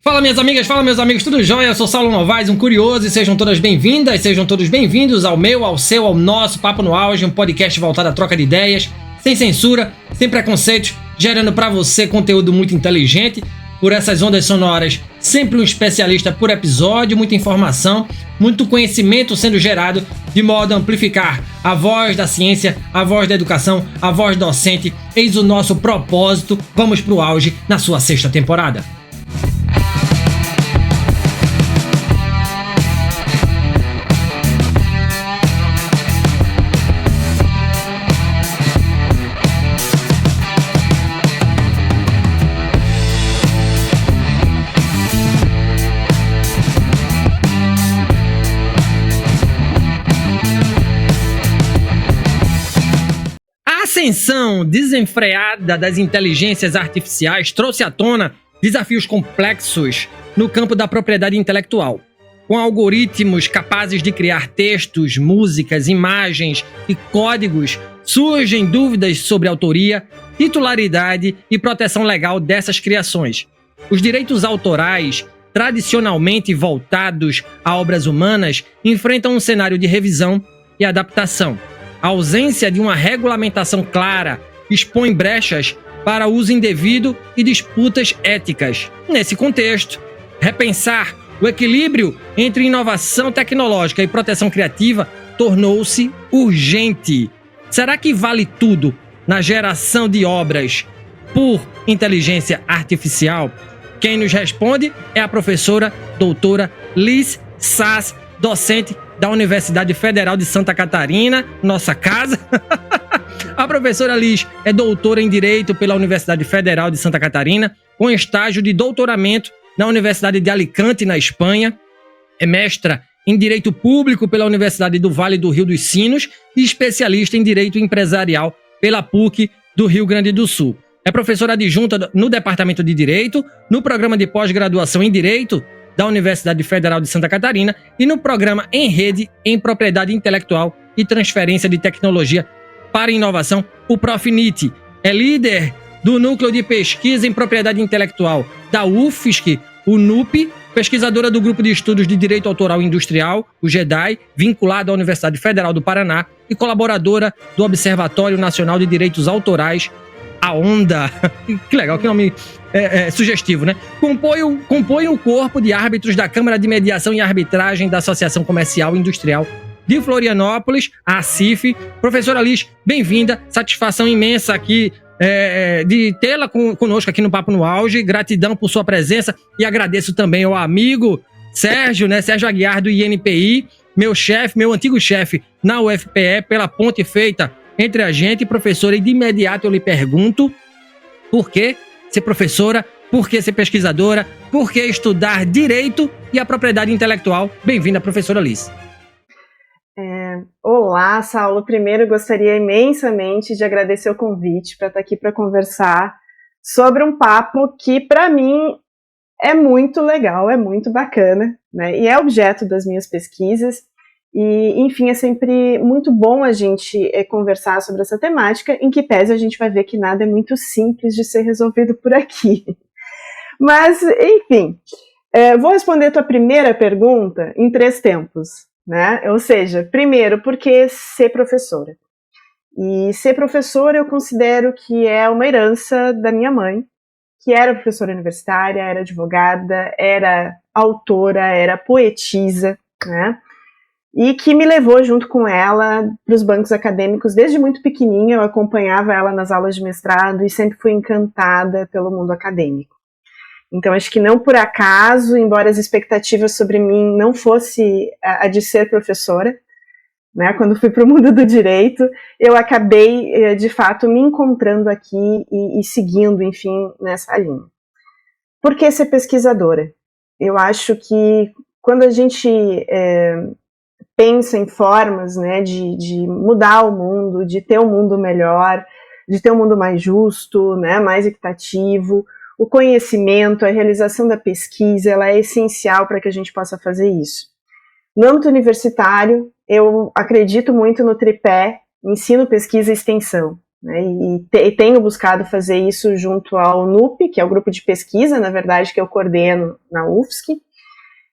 Fala minhas amigas, fala meus amigos, tudo jóia? Eu sou Saulo Novaes, um curioso, e sejam todas bem-vindas, sejam todos bem-vindos ao meu, ao seu, ao nosso Papo no Auge, um podcast voltado à troca de ideias, sem censura, sem preconceitos, gerando pra você conteúdo muito inteligente, por essas ondas sonoras, sempre um especialista por episódio, muita informação, muito conhecimento sendo gerado, de modo a amplificar a voz da ciência, a voz da educação, a voz docente. Eis o nosso propósito, vamos pro auge na sua sexta temporada. A ascensão desenfreada das inteligências artificiais trouxe à tona desafios complexos no campo da propriedade intelectual. Com algoritmos capazes de criar textos, músicas, imagens e códigos, surgem dúvidas sobre autoria, titularidade e proteção legal dessas criações. Os direitos autorais, tradicionalmente voltados a obras humanas, enfrentam um cenário de revisão e adaptação. A ausência de uma regulamentação clara expõe brechas para uso indevido e disputas éticas. Nesse contexto, repensar o equilíbrio entre inovação tecnológica e proteção criativa tornou-se urgente. Será que vale tudo na geração de obras por inteligência artificial? Quem nos responde é a professora doutora Liz Sassi, docente da Universidade Federal de Santa Catarina, nossa casa. A professora Liz é doutora em Direito pela Universidade Federal de Santa Catarina, com estágio de doutoramento na Universidade de Alicante, na Espanha. É mestra em Direito Público pela Universidade do Vale do Rio dos Sinos e especialista em Direito Empresarial pela PUC do Rio Grande do Sul. É professora adjunta no Departamento de Direito, no Programa de Pós-Graduação em Direito da Universidade Federal de Santa Catarina e no Programa em Rede em Propriedade Intelectual e Transferência de Tecnologia para Inovação, o PROFNIT. É líder do Núcleo de Pesquisa em Propriedade Intelectual da UFSC, o NUP, pesquisadora do Grupo de Estudos de Direito Autoral Industrial, o GEDAI, vinculado à Universidade Federal do Paraná, e colaboradora do Observatório Nacional de Direitos Autorais, a ONDA. Que legal, que nome sugestivo, né? Compõe o corpo de árbitros da Câmara de Mediação e Arbitragem da Associação Comercial e Industrial de Florianópolis, a ACIF. Professora Liz, bem-vinda, satisfação imensa aqui de tê-la conosco aqui no Papo no Auge, gratidão por sua presença e agradeço também ao amigo Sérgio, né, Sérgio Aguiar do INPI, meu chefe, meu antigo chefe na UFPE, pela ponte feita entre a gente, professora, e de imediato eu lhe pergunto, por que ser professora, por que ser pesquisadora, por que estudar Direito e a propriedade intelectual? Bem-vinda, professora Liz. Olá, Saulo. Primeiro, gostaria imensamente de agradecer o convite para estar aqui para conversar sobre um papo que, para mim, é muito legal, é muito bacana, né? E é objeto das minhas pesquisas. E, enfim, é sempre muito bom a gente conversar sobre essa temática, em que pese a gente vai ver que nada é muito simples de ser resolvido por aqui. Mas, enfim, vou responder a tua primeira pergunta em 3 tempos, né? Ou seja, primeiro, por que ser professora? E ser professora eu considero que é uma herança da minha mãe, que era professora universitária, era advogada, era autora, era poetisa, né? E que me levou junto com ela para os bancos acadêmicos desde muito pequenininha. Eu acompanhava ela nas aulas de mestrado e sempre fui encantada pelo mundo acadêmico. Então acho que não por acaso, embora as expectativas sobre mim não fosse a de ser professora, né, quando fui para o mundo do direito, eu acabei de fato me encontrando aqui e seguindo, enfim, nessa linha. Por que ser pesquisadora? Eu acho que quando a gente pensa em formas, né, de mudar o mundo, de ter um mundo melhor, de ter um mundo mais justo, né, mais equitativo, o conhecimento, a realização da pesquisa, ela é essencial para que a gente possa fazer isso. No âmbito universitário, eu acredito muito no tripé ensino, pesquisa e extensão. né, e tenho buscado fazer isso junto ao NUP, que é o grupo de pesquisa, na verdade, que eu coordeno na UFSC,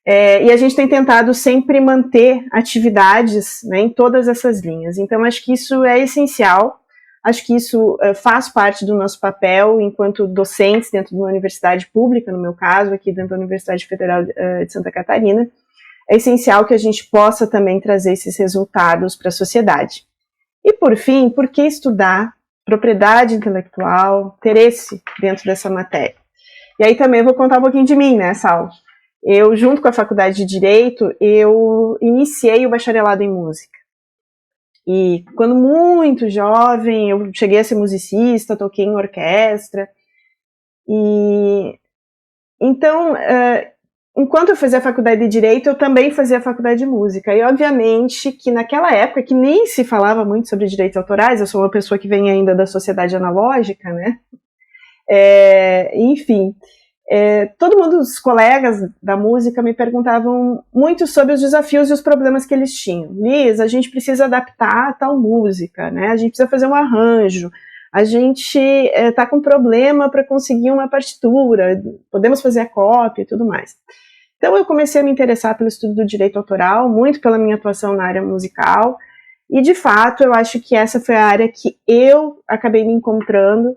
e a gente tem tentado sempre manter atividades, né, em todas essas linhas. Então, acho que isso é essencial, acho que isso faz parte do nosso papel enquanto docentes dentro de uma universidade pública, no meu caso, aqui dentro da Universidade Federal de Santa Catarina. É essencial que a gente possa também trazer esses resultados para a sociedade. E, por fim, por que estudar propriedade intelectual, interesse dentro dessa matéria? E aí também eu vou contar um pouquinho de mim, né, Saulo? Eu, junto com a Faculdade de Direito, eu iniciei o bacharelado em música. E quando muito jovem, eu cheguei a ser musicista, toquei em orquestra. E então, enquanto eu fazia a faculdade de Direito, eu também fazia a faculdade de Música. E, obviamente, que naquela época, que nem se falava muito sobre direitos autorais, eu sou uma pessoa que vem ainda da sociedade analógica, né? Enfim, todo mundo, os colegas da música me perguntavam muito sobre os desafios e os problemas que eles tinham. Liz, a gente precisa adaptar a tal música, né? A gente precisa fazer um arranjo, a gente está com problema para conseguir uma partitura, podemos fazer a cópia e tudo mais. Então eu comecei a me interessar pelo estudo do direito autoral, muito pela minha atuação na área musical, e de fato eu acho que essa foi a área que eu acabei me encontrando,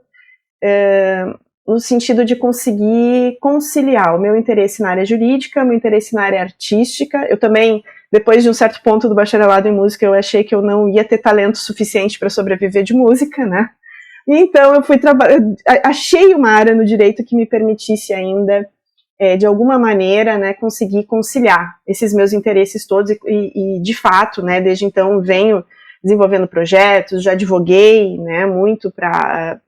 no sentido de conseguir conciliar o meu interesse na área jurídica, o meu interesse na área artística. Eu também, depois de um certo ponto do bacharelado em música, eu achei que eu não ia ter talento suficiente para sobreviver de música, né? Então eu achei uma área no direito que me permitisse ainda, de alguma maneira, né, conseguir conciliar esses meus interesses todos e de fato, né, desde então venho desenvolvendo projetos, já advoguei, né, muito para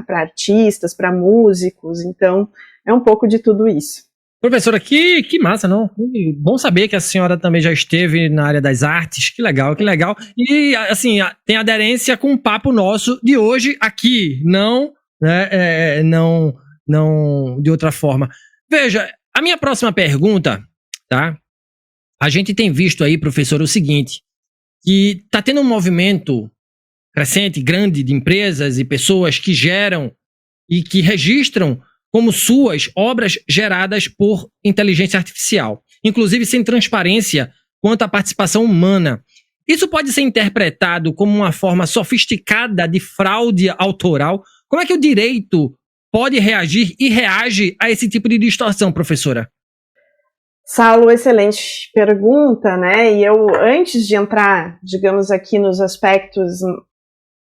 artistas, para músicos, então é um pouco de tudo isso. Professora, que massa, não? Bom saber que a senhora também já esteve na área das artes, que legal, que legal. E, assim, tem aderência com o papo nosso de hoje aqui, não, né, não de outra forma. Veja, a minha próxima pergunta, tá? A gente tem visto aí, professor, o seguinte, que está tendo um movimento crescente, grande, de empresas e pessoas que geram e que registram como suas obras geradas por inteligência artificial, inclusive sem transparência quanto à participação humana. Isso pode ser interpretado como uma forma sofisticada de fraude autoral? Como é que o direito pode reagir e reage a esse tipo de distorção, professora? Saulo, excelente pergunta, né? E eu, antes de entrar, digamos, aqui nos aspectos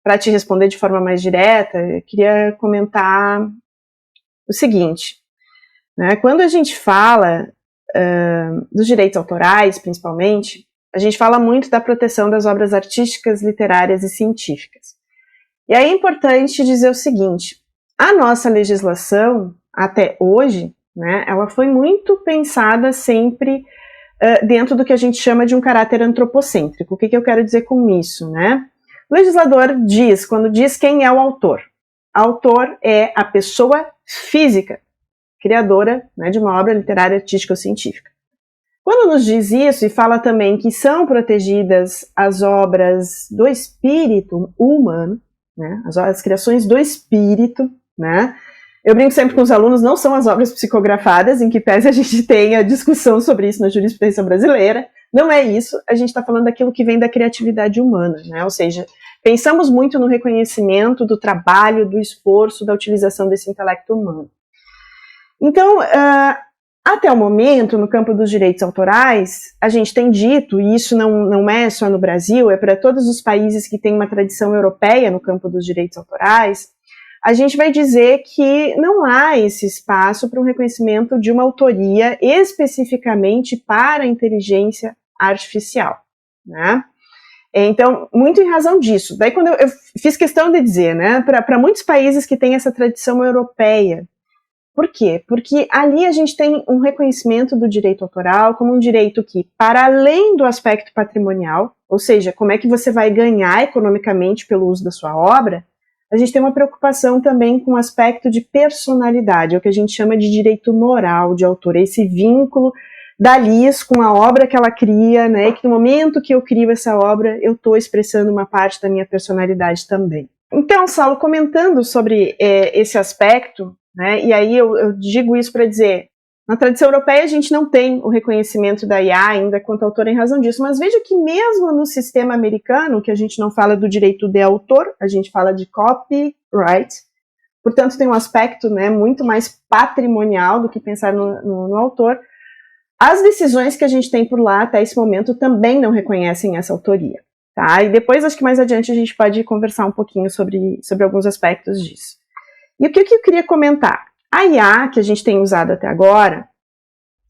para te responder de forma mais direta, eu queria comentar o seguinte, né? Quando a gente fala dos direitos autorais, principalmente, a gente fala muito da proteção das obras artísticas, literárias e científicas. E aí é importante dizer o seguinte, a nossa legislação, até hoje, né, ela foi muito pensada sempre dentro do que a gente chama de um caráter antropocêntrico. O que eu quero dizer com isso, né? O legislador diz, quando diz quem é o autor. Autor é a pessoa física, criadora, né, de uma obra literária, artística ou científica. Quando nos diz isso e fala também que são protegidas as obras do espírito humano, né, as criações do espírito, né, eu brinco sempre com os alunos, não são as obras psicografadas, em que pese a gente tenha discussão sobre isso na jurisprudência brasileira, não é isso, a gente está falando daquilo que vem da criatividade humana, né, ou seja, pensamos muito no reconhecimento do trabalho, do esforço, da utilização desse intelecto humano. Então, até o momento, no campo dos direitos autorais, a gente tem dito, e isso não é só no Brasil, é para todos os países que têm uma tradição europeia no campo dos direitos autorais, a gente vai dizer que não há esse espaço para um reconhecimento de uma autoria especificamente para a inteligência artificial, né? Então, muito em razão disso. Daí, quando eu fiz questão de dizer, né, para muitos países que têm essa tradição europeia, por quê? Porque ali a gente tem um reconhecimento do direito autoral como um direito que, para além do aspecto patrimonial, ou seja, como é que você vai ganhar economicamente pelo uso da sua obra, a gente tem uma preocupação também com o aspecto de personalidade, é o que a gente chama de direito moral de autor, esse vínculo da Liz com a obra que ela cria, né, e que no momento que eu crio essa obra, eu estou expressando uma parte da minha personalidade também. Então, Saulo, comentando sobre esse aspecto, né, e aí eu digo isso para dizer, na tradição europeia a gente não tem o reconhecimento da IA ainda quanto autor em razão disso, mas veja que mesmo no sistema americano, que a gente não fala do direito de autor, a gente fala de copyright, portanto tem um aspecto, né, muito mais patrimonial do que pensar no autor. As decisões que a gente tem por lá até esse momento também não reconhecem essa autoria. Tá? E depois, acho que mais adiante, a gente pode conversar um pouquinho sobre alguns aspectos disso. E o que eu queria comentar? A IA que a gente tem usado até agora,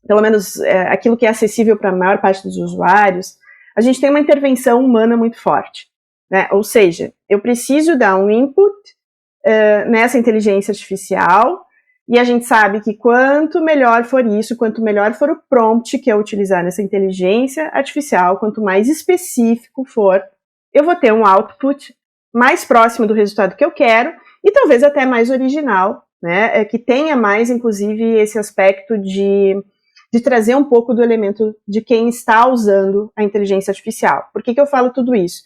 pelo menos aquilo que é acessível para a maior parte dos usuários, a gente tem uma intervenção humana muito forte. Né? Ou seja, eu preciso dar um input nessa inteligência artificial, e a gente sabe que quanto melhor for isso, quanto melhor for o prompt que eu utilizar nessa inteligência artificial, quanto mais específico for, eu vou ter um output mais próximo do resultado que eu quero e talvez até mais original, né, que tenha mais, inclusive, esse aspecto de trazer um pouco do elemento de quem está usando a inteligência artificial. Por que eu falo tudo isso?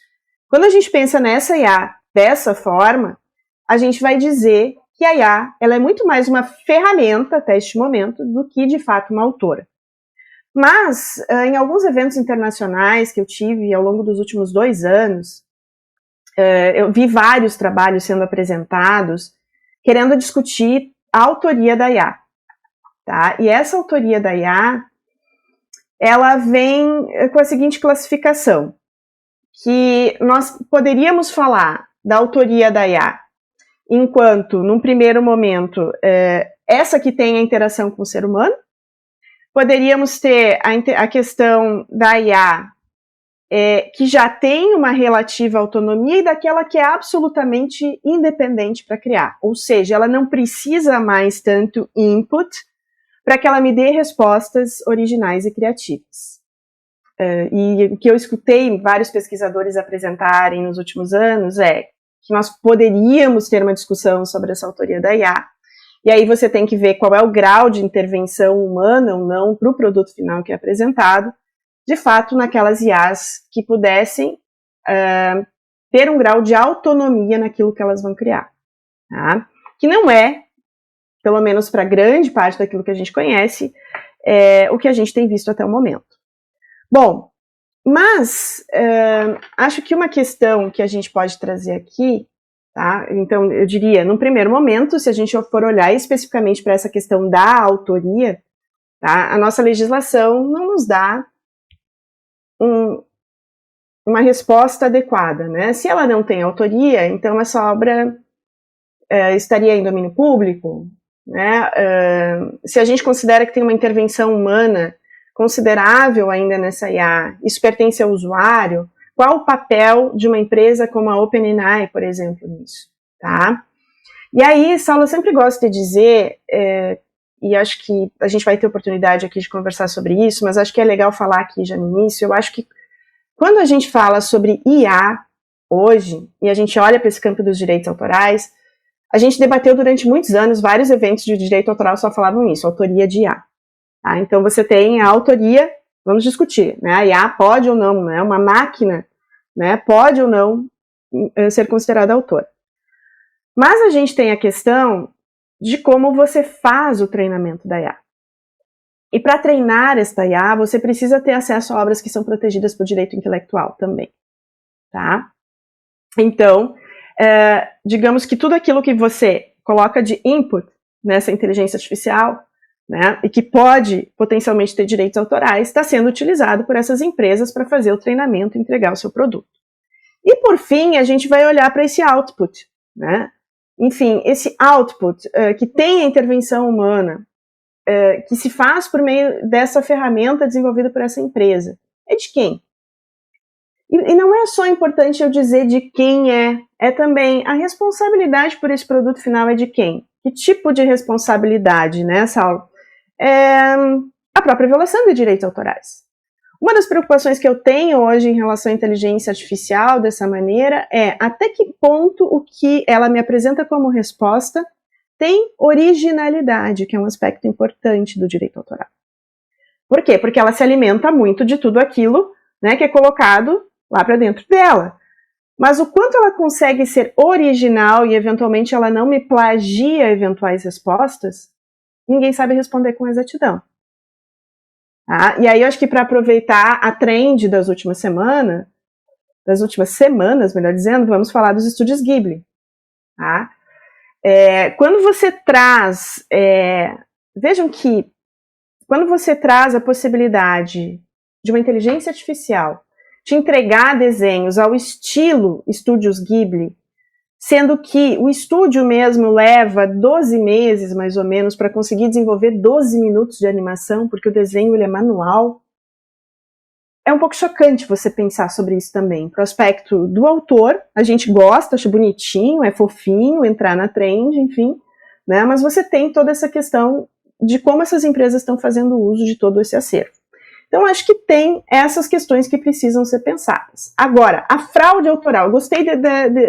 Quando a gente pensa nessa IA dessa forma, a gente vai dizer que a IA ela é muito mais uma ferramenta até este momento do que, de fato, uma autora. Mas, em alguns eventos internacionais que eu tive ao longo dos últimos 2 anos, eu vi vários trabalhos sendo apresentados querendo discutir a autoria da IA. Tá? E essa autoria da IA, ela vem com a seguinte classificação, que nós poderíamos falar da autoria da IA enquanto, num primeiro momento, essa que tem a interação com o ser humano. Poderíamos ter a questão da IA que já tem uma relativa autonomia e daquela que é absolutamente independente para criar. Ou seja, ela não precisa mais tanto input para que ela me dê respostas originais e criativas. E o que eu escutei vários pesquisadores apresentarem nos últimos anos é que nós poderíamos ter uma discussão sobre essa autoria da IA, e aí você tem que ver qual é o grau de intervenção humana ou não para o produto final que é apresentado, de fato, naquelas IAs que pudessem ter um grau de autonomia naquilo que elas vão criar. Tá? Que não é, pelo menos para grande parte daquilo que a gente conhece, o que a gente tem visto até o momento. Bom, mas acho que uma questão que a gente pode trazer aqui, tá? Então eu diria, num primeiro momento, se a gente for olhar especificamente para essa questão da autoria, tá? A nossa legislação não nos dá uma resposta adequada, né? Se ela não tem autoria, então essa obra estaria em domínio público, né? Se a gente considera que tem uma intervenção humana considerável ainda nessa IA, isso pertence ao usuário, qual o papel de uma empresa como a OpenAI, por exemplo, nisso, tá? E aí, Saulo, eu sempre gosto de dizer, e acho que a gente vai ter oportunidade aqui de conversar sobre isso, mas acho que é legal falar aqui já no início, eu acho que quando a gente fala sobre IA hoje, e a gente olha para esse campo dos direitos autorais, a gente debateu durante muitos anos, vários eventos de direito autoral só falavam isso, autoria de IA. Tá? Então você tem a autoria, vamos discutir, né? A IA pode ou não, né? Uma máquina, né? Pode ou não ser considerada autora. Mas a gente tem a questão de como você faz o treinamento da IA. E para treinar esta IA, você precisa ter acesso a obras que são protegidas por direito intelectual também. Tá? Então, digamos que tudo aquilo que você coloca de input nessa inteligência artificial, né, e que pode potencialmente ter direitos autorais, está sendo utilizado por essas empresas para fazer o treinamento e entregar o seu produto. E por fim, a gente vai olhar para esse output, né? Enfim, esse output que tem a intervenção humana, que se faz por meio dessa ferramenta desenvolvida por essa empresa, é de quem? E não é só importante eu dizer de quem é também a responsabilidade por esse produto final é de quem? Que tipo de responsabilidade, né, Saulo? A própria violação de direitos autorais. Uma das preocupações que eu tenho hoje em relação à inteligência artificial dessa maneira é até que ponto o que ela me apresenta como resposta tem originalidade, que é um aspecto importante do direito autoral. Por quê? Porque ela se alimenta muito de tudo aquilo, né, que é colocado lá para dentro dela. Mas o quanto ela consegue ser original e eventualmente ela não me plagia eventuais respostas, ninguém sabe responder com exatidão. Tá? E aí eu acho que para aproveitar a trend das últimas semanas, melhor dizendo, vamos falar dos estúdios Ghibli. Tá? Quando você traz, vejam que quando você traz a possibilidade de uma inteligência artificial te entregar desenhos ao estilo Estúdios Ghibli, sendo que o estúdio mesmo leva 12 meses, mais ou menos, para conseguir desenvolver 12 minutos de animação, porque o desenho ele é manual, é um pouco chocante você pensar sobre isso também. Pro aspecto do autor, a gente gosta, acha bonitinho, é fofinho entrar na trend, enfim, né? Mas você tem toda essa questão de como essas empresas estão fazendo uso de todo esse acervo. Então, acho que tem essas questões que precisam ser pensadas. Agora, a fraude autoral, gostei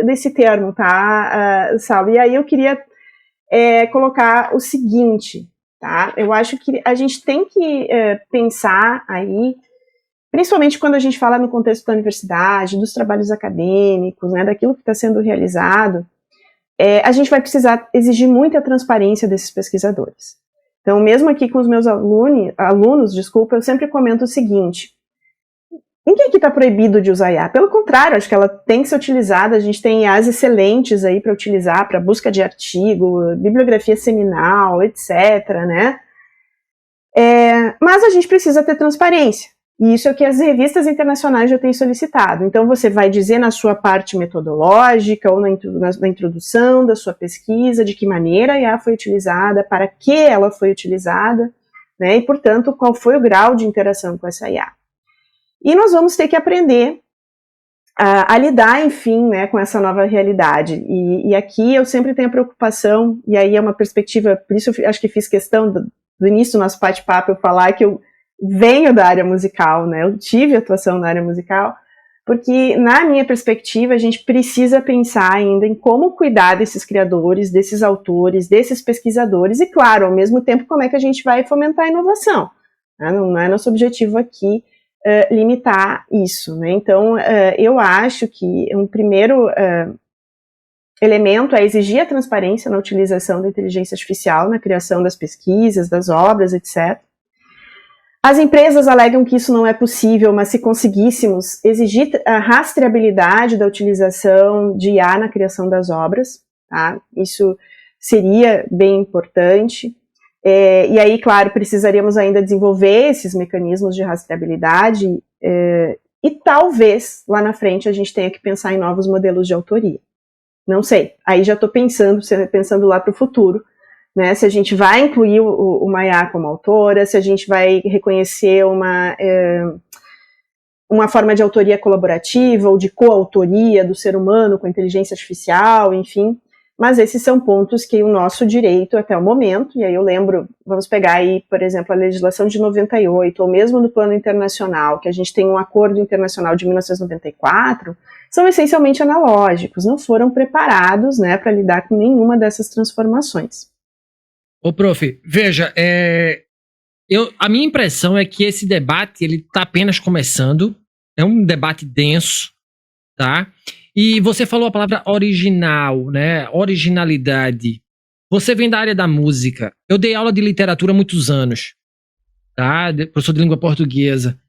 desse termo, tá, Saulo? E aí eu queria colocar o seguinte, tá? Eu acho que a gente tem que pensar aí, principalmente quando a gente fala no contexto da universidade, dos trabalhos acadêmicos, né, daquilo que está sendo realizado, a gente vai precisar exigir muita transparência desses pesquisadores. Então, mesmo aqui com os meus alunos, eu sempre comento o seguinte: ninguém aqui está proibido de usar IA. Pelo contrário, acho que ela tem que ser utilizada. A gente tem IAs excelentes aí para utilizar, para busca de artigo, bibliografia seminal, etc., né? Mas a gente precisa ter transparência. E isso é o que as revistas internacionais já têm solicitado. Então, você vai dizer na sua parte metodológica ou na introdução da sua pesquisa de que maneira a IA foi utilizada, para que ela foi utilizada, né, e, portanto, qual foi o grau de interação com essa IA. E nós vamos ter que aprender a lidar, enfim, né, com essa nova realidade. E aqui eu sempre tenho a preocupação, e aí é uma perspectiva, por isso eu acho que fiz questão do início do nosso bate-papo eu falar que eu venho da área musical, né? Eu tive atuação na área musical, porque, na minha perspectiva, a gente precisa pensar ainda em como cuidar desses criadores, desses autores, desses pesquisadores, e, claro, ao mesmo tempo, como é que a gente vai fomentar a inovação. Né? Não é nosso objetivo aqui limitar isso, né? Então, eu acho que um primeiro elemento é exigir a transparência na utilização da inteligência artificial, na criação das pesquisas, das obras, etc. As empresas alegam que isso não é possível, mas se conseguíssemos exigir a rastreabilidade da utilização de IA na criação das obras, tá? Isso seria bem importante. E aí, claro, precisaríamos ainda desenvolver esses mecanismos de rastreabilidade e talvez, lá na frente, a gente tenha que pensar em novos modelos de autoria. Não sei, aí já estou pensando lá para o futuro, né, se a gente vai incluir uma IA como autora, se a gente vai reconhecer uma forma de autoria colaborativa ou de coautoria do ser humano com a inteligência artificial, enfim. Mas esses são pontos que o nosso direito até o momento, e aí eu lembro, vamos pegar aí, por exemplo, a legislação de 98, ou mesmo no plano internacional, que a gente tem um acordo internacional de 1994, são essencialmente analógicos, não foram preparados, né, para lidar com nenhuma dessas transformações. Ô, prof, veja, a minha impressão é que esse debate ele está apenas começando, é um debate denso, tá? E você falou a palavra original, né? Originalidade. Você vem da área da música. Eu dei aula de literatura há muitos anos, tá? Professor de língua portuguesa.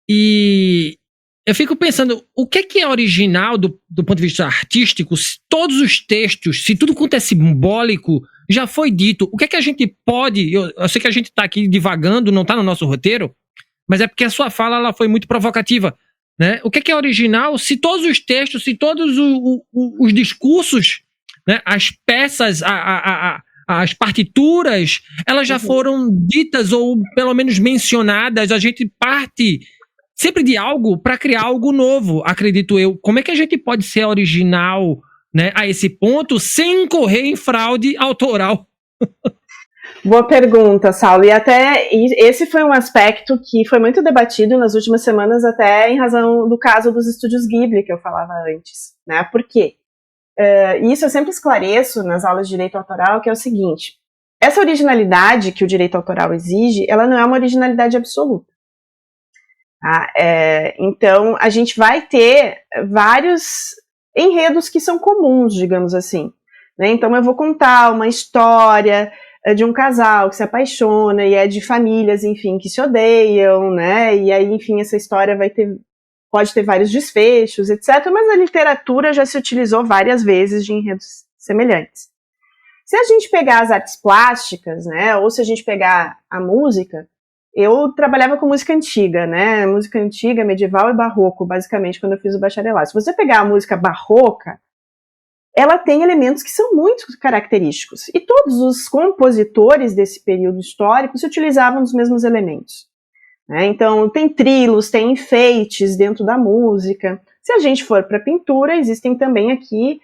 E eu fico pensando, o que é original do ponto de vista artístico, se todos os textos, se tudo quanto é simbólico já foi dito, o que é que a gente pode... Eu sei que a gente está aqui divagando, não está no nosso roteiro, mas é porque a sua fala ela foi muito provocativa, né? O que é original se todos os textos, se todos os discursos, né, as peças, as partituras, elas já foram ditas ou pelo menos mencionadas, a gente parte sempre de algo para criar algo novo, acredito eu. Como é que a gente pode ser original, né, a esse ponto, sem incorrer em fraude autoral? Boa pergunta, Saulo. E até esse foi um aspecto que foi muito debatido nas últimas semanas, até em razão do caso dos estúdios Ghibli, que eu falava antes, né? Por quê? Isso eu sempre esclareço nas aulas de direito autoral, que é o seguinte: essa originalidade que o direito autoral exige, ela não é uma originalidade absoluta. Tá? Então, a gente vai ter vários enredos que são comuns, digamos assim. Né? Então, eu vou contar uma história de um casal que se apaixona e é de famílias, enfim, que se odeiam, né? E aí, enfim, essa história pode ter vários desfechos, etc. Mas a literatura já se utilizou várias vezes de enredos semelhantes. Se a gente pegar as artes plásticas, né? Ou se a gente pegar a música, eu trabalhava com música antiga, né? Música antiga, medieval e barroco, basicamente, quando eu fiz o bacharelado. Se você pegar a música barroca, ela tem elementos que são muito característicos. E todos os compositores desse período histórico se utilizavam dos mesmos elementos. Né? Então, tem trilos, tem enfeites dentro da música. Se a gente for para a pintura, existem também aqui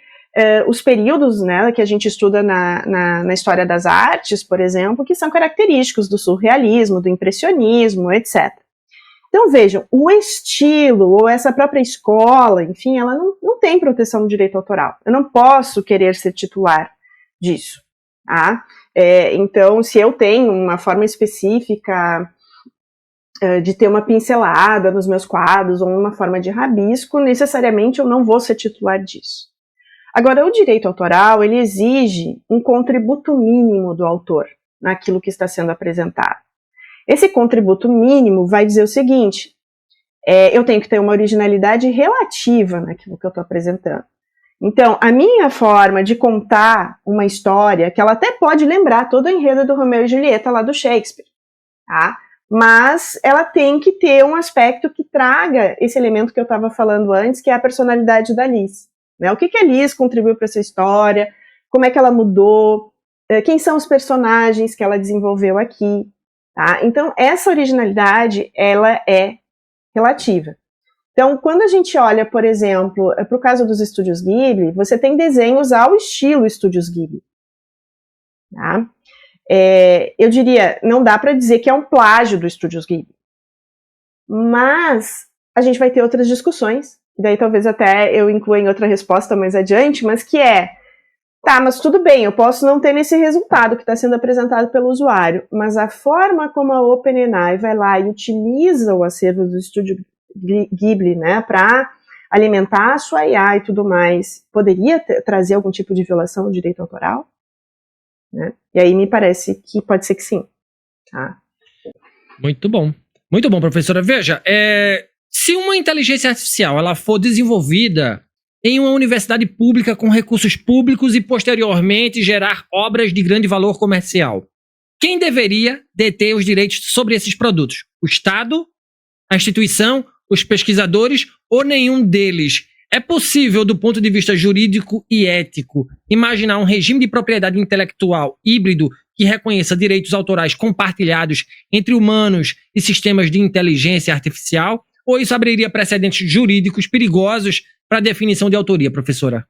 os períodos, né, que a gente estuda na história das artes, por exemplo, que são característicos do surrealismo, do impressionismo, etc. Então, vejam, o estilo, ou essa própria escola, enfim, ela não tem proteção do direito autoral. Eu não posso querer ser titular disso. Tá? Então, se eu tenho uma forma específica de ter uma pincelada nos meus quadros, ou uma forma de rabisco, necessariamente eu não vou ser titular disso. Agora, o direito autoral, ele exige um contributo mínimo do autor naquilo que está sendo apresentado. Esse contributo mínimo vai dizer o seguinte, eu tenho que ter uma originalidade relativa naquilo que eu estou apresentando. Então, a minha forma de contar uma história, que ela até pode lembrar todo o enredo do Romeu e Julieta lá do Shakespeare, tá? Mas ela tem que ter um aspecto que traga esse elemento que eu estava falando antes, que é a personalidade da Liz. Né? O que a Liz contribuiu para essa história, como é que ela mudou, quem são os personagens que ela desenvolveu aqui. Tá? Então, essa originalidade, ela é relativa. Então, quando a gente olha, por exemplo, para o caso dos Estúdios Ghibli, você tem desenhos ao estilo Estúdios Ghibli. Tá? Eu diria, não dá para dizer que é um plágio do Estúdios Ghibli. Mas a gente vai ter outras discussões, daí talvez até eu inclua em outra resposta mais adiante, mas que tá, mas tudo bem, eu posso não ter nesse resultado que está sendo apresentado pelo usuário, mas a forma como a OpenAI vai lá e utiliza o acervo do Estúdio Ghibli, né, para alimentar a sua IA e tudo mais, poderia trazer algum tipo de violação do direito autoral? Né? E aí me parece que pode ser que sim. Tá? Muito bom, professora. Veja, se uma inteligência artificial ela for desenvolvida em uma universidade pública com recursos públicos e posteriormente gerar obras de grande valor comercial, quem deveria deter os direitos sobre esses produtos? O Estado, a instituição, os pesquisadores ou nenhum deles? É possível, do ponto de vista jurídico e ético, imaginar um regime de propriedade intelectual híbrido que reconheça direitos autorais compartilhados entre humanos e sistemas de inteligência artificial? Ou isso abriria precedentes jurídicos perigosos para a definição de autoria, professora?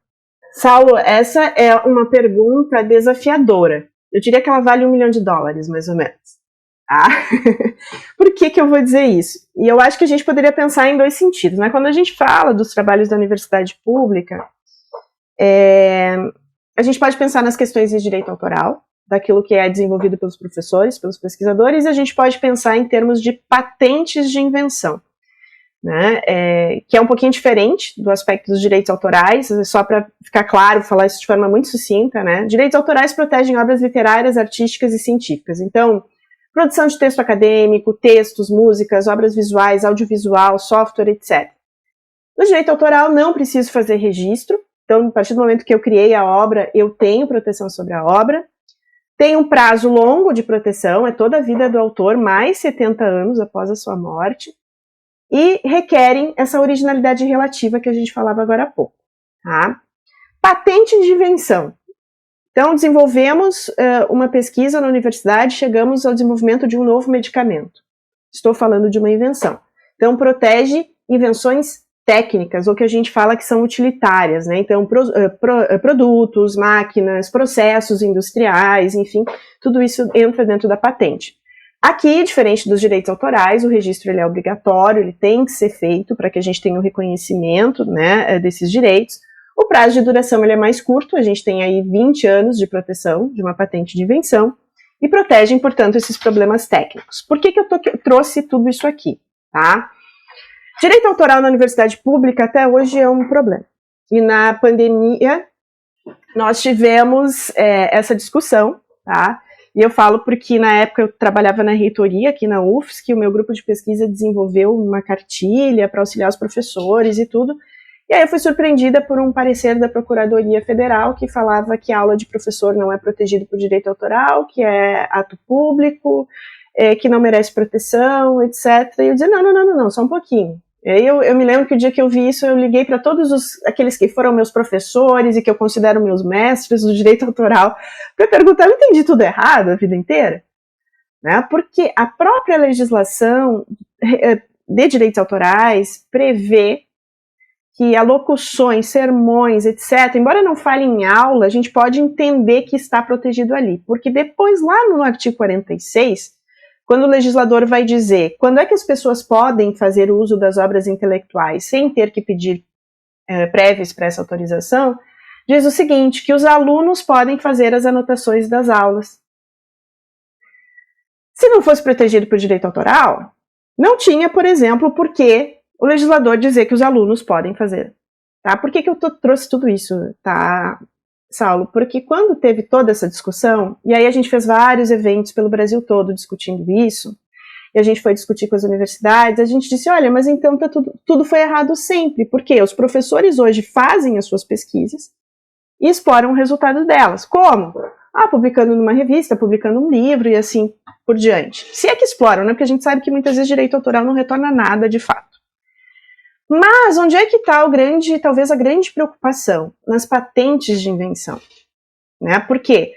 Saulo, essa é uma pergunta desafiadora. Eu diria que ela vale $1 milhão, mais ou menos. Tá? Por que eu vou dizer isso? E eu acho que a gente poderia pensar em dois sentidos. Né? Quando a gente fala dos trabalhos da universidade pública, a gente pode pensar nas questões de direito autoral, daquilo que é desenvolvido pelos professores, pelos pesquisadores, e a gente pode pensar em termos de patentes de invenção. Né, que é um pouquinho diferente do aspecto dos direitos autorais, só para ficar claro, falar isso de forma muito sucinta, né? Direitos autorais protegem obras literárias, artísticas e científicas. Então, produção de texto acadêmico, textos, músicas, obras visuais, audiovisual, software, etc. No direito autoral, não preciso fazer registro. Então, a partir do momento que eu criei a obra, eu tenho proteção sobre a obra. Tem um prazo longo de proteção, é toda a vida do autor, mais 70 anos após a sua morte. E requerem essa originalidade relativa que a gente falava agora há pouco. Tá? Patente de invenção. Então, desenvolvemos uma pesquisa na universidade, chegamos ao desenvolvimento de um novo medicamento. Estou falando de uma invenção. Então, protege invenções técnicas, ou que a gente fala que são utilitárias, né? Então, produtos, máquinas, processos industriais, enfim, tudo isso entra dentro da patente. Aqui, diferente dos direitos autorais, o registro ele é obrigatório, ele tem que ser feito para que a gente tenha um reconhecimento, né, desses direitos. O prazo de duração ele é mais curto, a gente tem aí 20 anos de proteção de uma patente de invenção e protegem, portanto, esses problemas técnicos. Por que eu trouxe tudo isso aqui? Tá? Direito autoral na universidade pública até hoje é um problema. E na pandemia nós tivemos essa discussão, tá? E eu falo porque na época eu trabalhava na reitoria aqui na UFSC, o meu grupo de pesquisa desenvolveu uma cartilha para auxiliar os professores e tudo. E aí eu fui surpreendida por um parecer da Procuradoria Federal que falava que a aula de professor não é protegida por direito autoral, que é ato público, que não merece proteção, etc. E eu dizia, não, só um pouquinho. E aí eu me lembro que o dia que eu vi isso, eu liguei para todos aqueles que foram meus professores e que eu considero meus mestres do direito autoral, para perguntar, eu entendi tudo errado a vida inteira? Né? Porque a própria legislação de direitos autorais prevê que alocuções, sermões, etc., embora não fale em aula, a gente pode entender que está protegido ali. Porque depois, lá no artigo 46, quando o legislador vai dizer quando é que as pessoas podem fazer uso das obras intelectuais sem ter que pedir prévia expressa autorização, diz o seguinte, que os alunos podem fazer as anotações das aulas. Se não fosse protegido por direito autoral, não tinha, por exemplo, por que o legislador dizer que os alunos podem fazer. Tá? Por que eu trouxe tudo isso, tá, Saulo? Porque quando teve toda essa discussão, e aí a gente fez vários eventos pelo Brasil todo discutindo isso, e a gente foi discutir com as universidades, a gente disse, olha, mas então tudo foi errado sempre, porque os professores hoje fazem as suas pesquisas e exploram o resultado delas. Como? Publicando numa revista, publicando um livro e assim por diante. Se é que exploram, né? Porque a gente sabe que muitas vezes direito autoral não retorna nada de fato. Mas onde é que está talvez a grande preocupação? Nas patentes de invenção. Né? Porque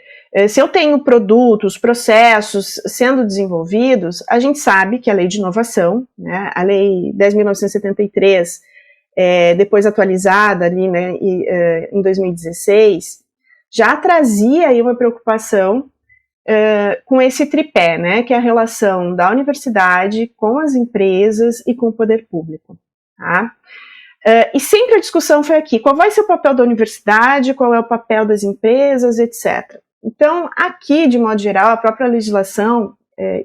se eu tenho produtos, processos sendo desenvolvidos, a gente sabe que a lei de inovação, né, a lei 10.973, depois atualizada ali, né, em 2016, já trazia aí uma preocupação com esse tripé, né, que é a relação da universidade com as empresas e com o poder público. Tá? E sempre a discussão foi aqui, qual vai ser o papel da universidade, qual é o papel das empresas, etc. Então, aqui, de modo geral, a própria legislação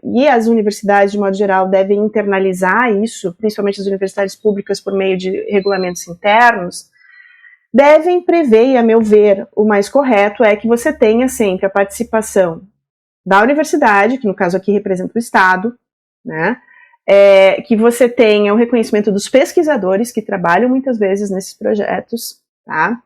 e as universidades, de modo geral, devem internalizar isso, principalmente as universidades públicas por meio de regulamentos internos, devem prever, e a meu ver, o mais correto é que você tenha sempre a participação da universidade, que no caso aqui representa o Estado, né? Que você tenha o reconhecimento dos pesquisadores que trabalham muitas vezes nesses projetos, tá?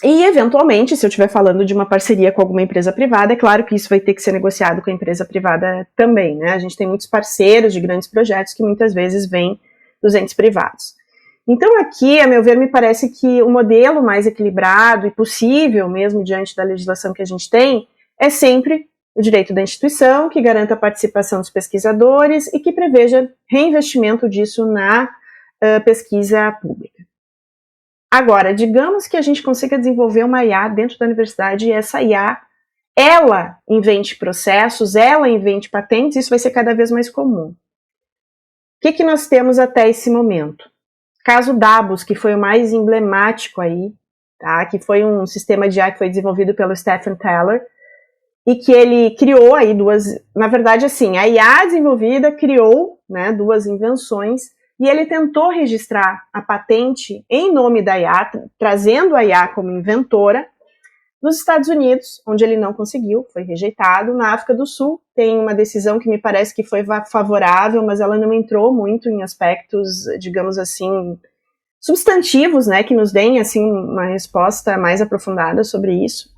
E, eventualmente, se eu estiver falando de uma parceria com alguma empresa privada, é claro que isso vai ter que ser negociado com a empresa privada também, né? A gente tem muitos parceiros de grandes projetos que muitas vezes vêm dos entes privados. Então, aqui, a meu ver, me parece que o modelo mais equilibrado e possível, mesmo diante da legislação que a gente tem, é sempre o direito da instituição, que garanta a participação dos pesquisadores e que preveja reinvestimento disso na pesquisa pública. Agora, digamos que a gente consiga desenvolver uma IA dentro da universidade e essa IA, ela invente processos, ela invente patentes, isso vai ser cada vez mais comum. O que nós temos até esse momento? Caso Dabus, que foi o mais emblemático aí, tá? Que foi um sistema de IA que foi desenvolvido pelo Stephen Teller, e que ele criou aí na verdade assim, a IA desenvolvida criou, né, duas invenções, e ele tentou registrar a patente em nome da IA, trazendo a IA como inventora, nos Estados Unidos, onde ele não conseguiu, foi rejeitado. Na África do Sul tem uma decisão que me parece que foi favorável, mas ela não entrou muito em aspectos, digamos assim, substantivos, né, que nos deem assim, uma resposta mais aprofundada sobre isso.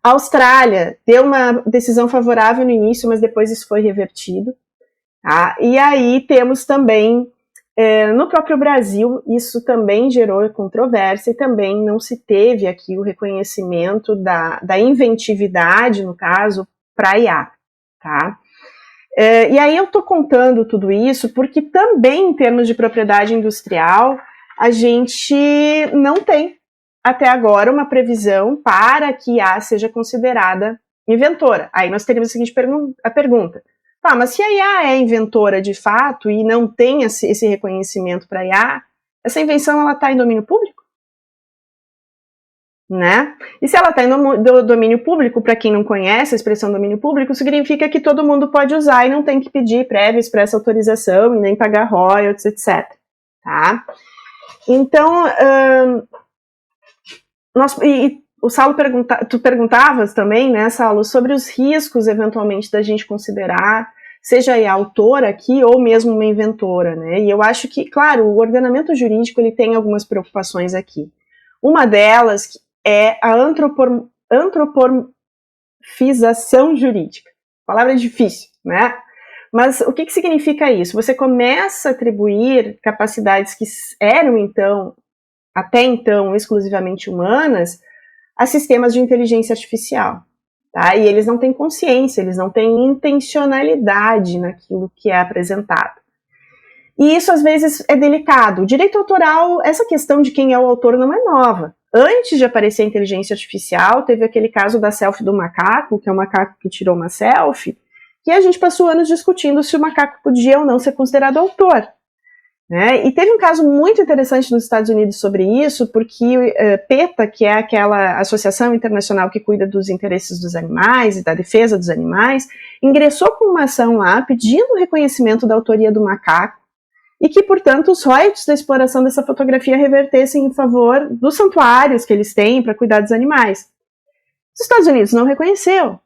A Austrália deu uma decisão favorável no início, mas depois isso foi revertido. Tá? E aí temos também, no próprio Brasil, isso também gerou controvérsia e também não se teve aqui o reconhecimento da inventividade, no caso, para a IA. Tá? E aí eu estou contando tudo isso porque também, em termos de propriedade industrial, a gente não tem até agora uma previsão para que a IA seja considerada inventora. Aí nós teríamos a seguinte pergunta. Tá, mas se a IA é inventora de fato e não tem esse reconhecimento para a IA, essa invenção ela está em domínio público? Né? E se ela está em domínio público, para quem não conhece a expressão domínio público, significa que todo mundo pode usar e não tem que pedir prévia expressa autorização e nem pagar royalties, etc. tá? Então, o Saulo tu perguntavas também, né, Saulo, sobre os riscos, eventualmente, da gente considerar, seja a autora aqui ou mesmo uma inventora, né? E eu acho que, claro, o ordenamento jurídico ele tem algumas preocupações aqui. Uma delas é a antropomorfização jurídica. Palavra difícil, né? Mas o que significa isso? Você começa a atribuir capacidades que eram, então, até então, exclusivamente humanas, a sistemas de inteligência artificial. Tá? E eles não têm consciência, eles não têm intencionalidade naquilo que é apresentado. E isso, às vezes, é delicado. O direito autoral, essa questão de quem é o autor não é nova. Antes de aparecer a inteligência artificial, teve aquele caso da selfie do macaco, que é um macaco que tirou uma selfie, que a gente passou anos discutindo se o macaco podia ou não ser considerado autor. Né? E teve um caso muito interessante nos Estados Unidos sobre isso, porque PETA, que é aquela associação internacional que cuida dos interesses dos animais e da defesa dos animais, ingressou com uma ação lá pedindo o reconhecimento da autoria do macaco e que, portanto, os royalties da exploração dessa fotografia revertessem em favor dos santuários que eles têm para cuidar dos animais. Os Estados Unidos não reconheceu.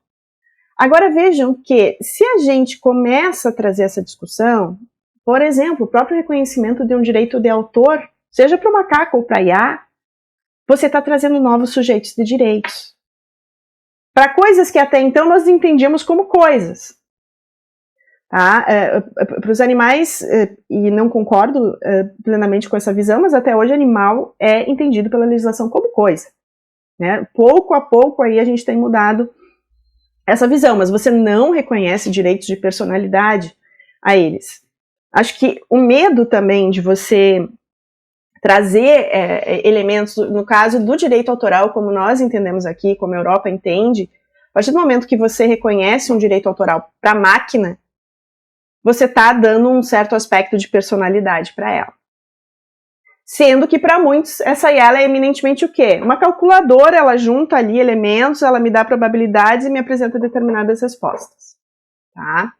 Agora vejam que, se a gente começa a trazer essa discussão, por exemplo, o próprio reconhecimento de um direito de autor, seja para o macaco ou para a IA, você está trazendo novos sujeitos de direitos. Para coisas que até então nós entendíamos como coisas. Tá? Para os animais, e não concordo plenamente com essa visão, mas até hoje animal é entendido pela legislação como coisa. Né? Pouco a pouco aí a gente tem mudado essa visão, mas você não reconhece direitos de personalidade a eles. Acho que o medo também de você trazer elementos, no caso do direito autoral, como nós entendemos aqui, como a Europa entende, a partir do momento que você reconhece um direito autoral para a máquina, você está dando um certo aspecto de personalidade para ela. Sendo que para muitos, essa IA é eminentemente o quê? Uma calculadora, ela junta ali elementos, ela me dá probabilidades e me apresenta determinadas respostas. Tá?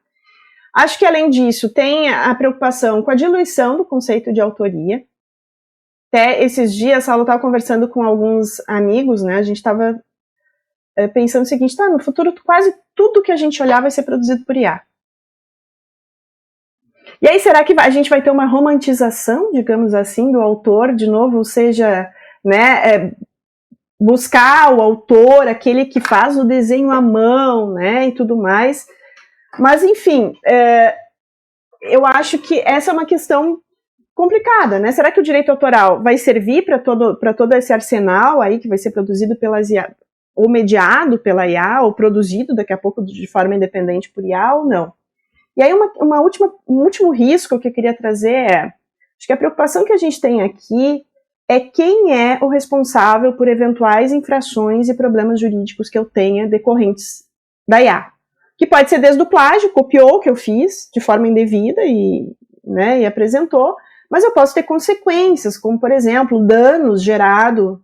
Acho que, além disso, tem a preocupação com a diluição do conceito de autoria. Até esses dias, a Saulo estava conversando com alguns amigos, né? A gente estava pensando o seguinte, no futuro quase tudo que a gente olhar vai ser produzido por IA. E aí, será que a gente vai ter uma romantização, digamos assim, do autor, de novo, ou seja, né, buscar o autor, aquele que faz o desenho à mão, né, e tudo mais. Mas, enfim, eu acho que essa é uma questão complicada, né? Será que o direito autoral vai servir para todo esse arsenal aí que vai ser produzido pelas IA, ou mediado pela IA, ou produzido daqui a pouco de forma independente por IA ou não? E aí um último risco que eu queria trazer acho que a preocupação que a gente tem aqui é quem é o responsável por eventuais infrações e problemas jurídicos que eu tenha decorrentes da IA. Que pode ser desde o plágio, copiou o que eu fiz de forma indevida e apresentou, mas eu posso ter consequências, como, por exemplo, danos gerados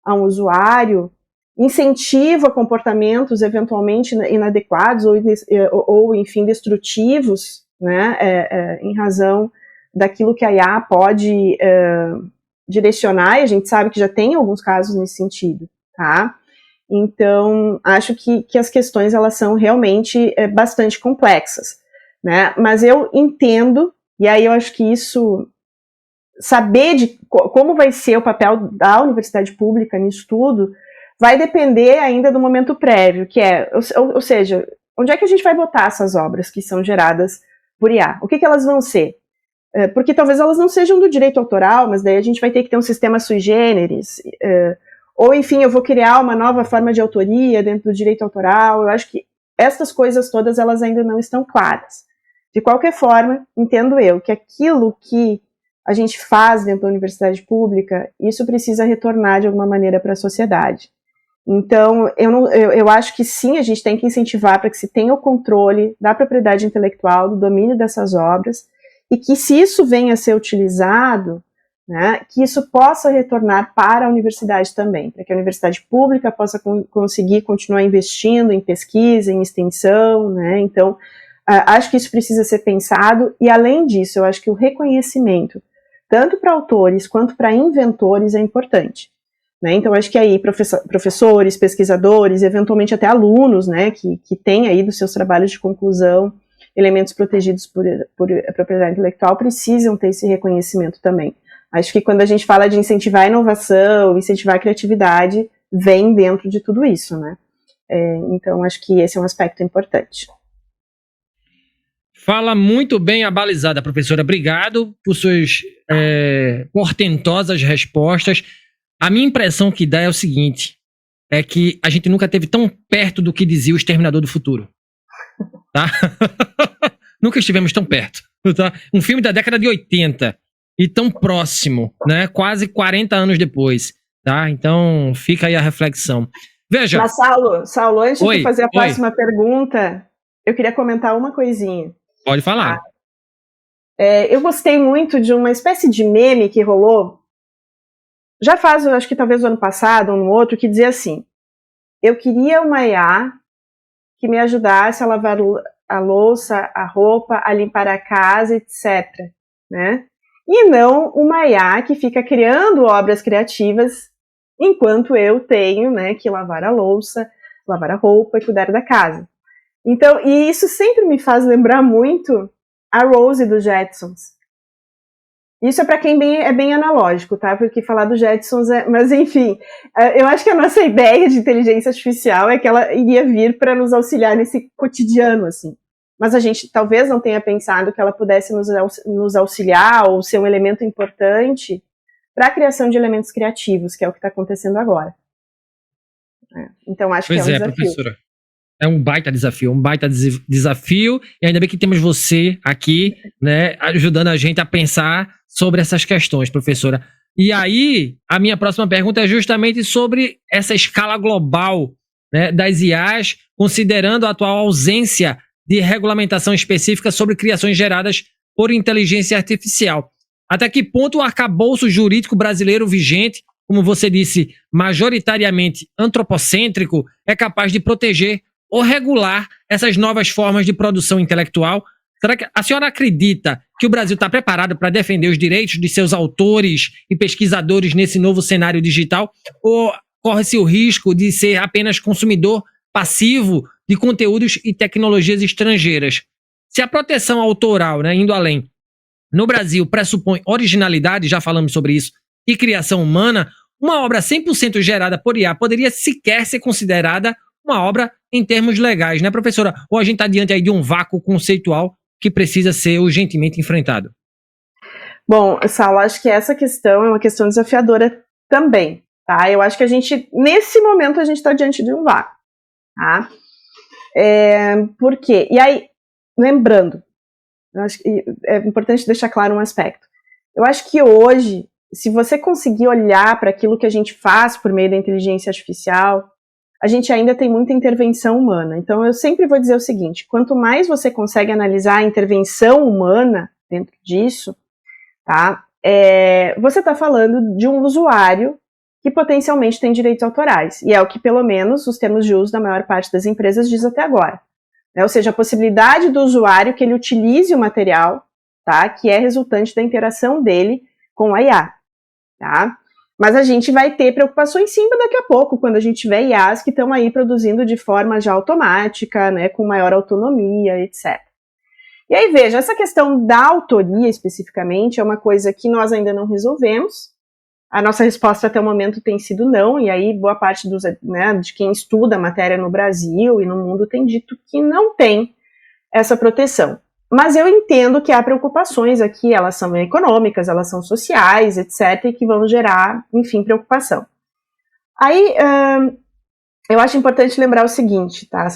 a um usuário, incentivo a comportamentos eventualmente inadequados ou enfim, destrutivos, né, em razão daquilo que a IA pode direcionar, e a gente sabe que já tem alguns casos nesse sentido, tá? Então, acho que as questões, elas são realmente bastante complexas, né? Mas eu entendo, e aí eu acho que isso, saber de como vai ser o papel da universidade pública nisso tudo, vai depender ainda do momento prévio, que ou seja, onde é que a gente vai botar essas obras que são geradas por IA? O que elas vão ser? Porque talvez elas não sejam do direito autoral, mas daí a gente vai ter que ter um sistema sui generis, ou, enfim, eu vou criar uma nova forma de autoria dentro do direito autoral. Eu acho que essas coisas todas, elas ainda não estão claras. De qualquer forma, entendo eu que aquilo que a gente faz dentro da universidade pública, isso precisa retornar de alguma maneira para a sociedade. Então, eu acho que sim, a gente tem que incentivar para que se tenha o controle da propriedade intelectual, do domínio dessas obras, e que, se isso venha a ser utilizado, né, que isso possa retornar para a universidade também, para que a universidade pública possa conseguir continuar investindo em pesquisa, em extensão, né? Então, acho que isso precisa ser pensado, e além disso, eu acho que o reconhecimento tanto para autores quanto para inventores, é importante. Né? Então, acho que aí professores, pesquisadores, eventualmente até alunos, né, que têm aí dos seus trabalhos de conclusão elementos protegidos por propriedade intelectual, precisam ter esse reconhecimento também. Acho que quando a gente fala de incentivar a inovação, incentivar a criatividade, vem dentro de tudo isso, né? Então, acho que esse é um aspecto importante. Fala muito bem abalizada, professora. Obrigado por suas portentosas respostas. A minha impressão que dá é o seguinte, é que a gente nunca esteve tão perto do que dizia o Exterminador do Futuro. Tá? Nunca estivemos tão perto. Tá? Um filme da década de 80 e tão próximo, né? Quase 40 anos depois. Tá? Então, fica aí a reflexão. Veja. Mas, Saulo, antes de fazer a próxima pergunta, eu queria comentar uma coisinha. Pode falar. Eu gostei muito de uma espécie de meme que rolou, já faz, acho que talvez o ano passado ou no outro, que dizia assim: eu queria uma IA que me ajudasse a lavar a louça, a roupa, a limpar a casa, etc. Né? E não uma IA que fica criando obras criativas enquanto eu tenho, né, que lavar a louça, lavar a roupa e cuidar da casa. Então, e isso sempre me faz lembrar muito a Rose dos Jetsons. Isso é para quem é bem analógico, tá? Porque falar dos Jetsons Mas, enfim, eu acho que a nossa ideia de inteligência artificial é que ela iria vir para nos auxiliar nesse cotidiano, assim. Mas a gente talvez não tenha pensado que ela pudesse nos auxiliar ou ser um elemento importante para a criação de elementos criativos, que é o que está acontecendo agora. Então, acho que é um desafio. Professora. É um baita desafio, e ainda bem que temos você aqui, né, ajudando a gente a pensar sobre essas questões, professora. E aí, a minha próxima pergunta é justamente sobre essa escala global, né, das IAs, considerando a atual ausência de regulamentação específica sobre criações geradas por inteligência artificial. Até que ponto o arcabouço jurídico brasileiro vigente, como você disse, majoritariamente antropocêntrico, é capaz de proteger ou regular essas novas formas de produção intelectual? Será que a senhora acredita que o Brasil está preparado para defender os direitos de seus autores e pesquisadores nesse novo cenário digital? Ou corre-se o risco de ser apenas consumidor passivo de conteúdos e tecnologias estrangeiras? Se a proteção autoral, né, indo além, no Brasil pressupõe originalidade, já falamos sobre isso, e criação humana, uma obra 100% gerada por IA poderia sequer ser considerada uma obra em termos legais, né, professora? Ou a gente está diante aí de um vácuo conceitual que precisa ser urgentemente enfrentado? Bom, Saulo, acho que essa questão é uma questão desafiadora também, tá? Eu acho que nesse momento, a gente está diante de um vácuo, tá? Por quê? E aí, lembrando, eu acho que é importante deixar claro um aspecto. Eu acho que hoje, se você conseguir olhar para aquilo que a gente faz por meio da inteligência artificial, a gente ainda tem muita intervenção humana. Então, eu sempre vou dizer o seguinte: quanto mais você consegue analisar a intervenção humana dentro disso, tá? Você está falando de um usuário que potencialmente tem direitos autorais. E é o que, pelo menos, os termos de uso da maior parte das empresas diz até agora. Ou seja, a possibilidade do usuário que ele utilize o material, tá, que é resultante da interação dele com a IA. Tá? Mas a gente vai ter preocupações sim daqui a pouco, quando a gente tiver IAs que estão aí produzindo de forma já automática, né, com maior autonomia, etc. E aí, veja, essa questão da autoria especificamente é uma coisa que nós ainda não resolvemos. A nossa resposta até o momento tem sido não, e aí boa parte de quem estuda a matéria no Brasil e no mundo tem dito que não tem essa proteção. Mas eu entendo que há preocupações aqui, elas são econômicas, elas são sociais, etc., e que vão gerar, enfim, preocupação. Aí, eu acho importante lembrar o seguinte, tá?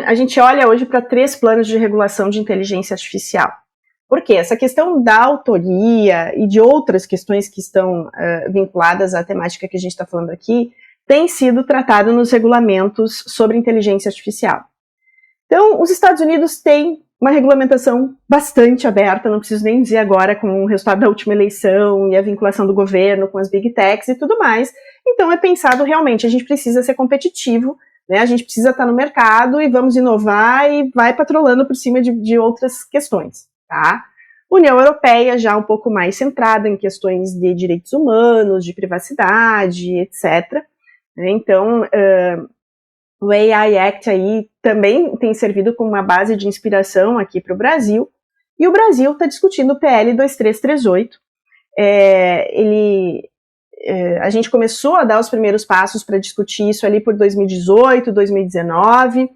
A gente olha hoje para 3 planos de regulação de inteligência artificial. Por quê? Essa questão da autoria e de outras questões que estão vinculadas à temática que a gente está falando aqui tem sido tratado nos regulamentos sobre inteligência artificial. Então, os Estados Unidos têm uma regulamentação bastante aberta, não preciso nem dizer agora com o resultado da última eleição e a vinculação do governo com as big techs e tudo mais. Então, é pensado realmente, a gente precisa ser competitivo, né? A gente precisa estar no mercado e vamos inovar e vai patrolando por cima de outras questões. Tá? União Europeia já um pouco mais centrada em questões de direitos humanos, de privacidade, etc. Então, o AI Act aí também tem servido como uma base de inspiração aqui para o Brasil, e o Brasil está discutindo o PL 2338. A gente começou a dar os primeiros passos para discutir isso ali por 2018, 2019,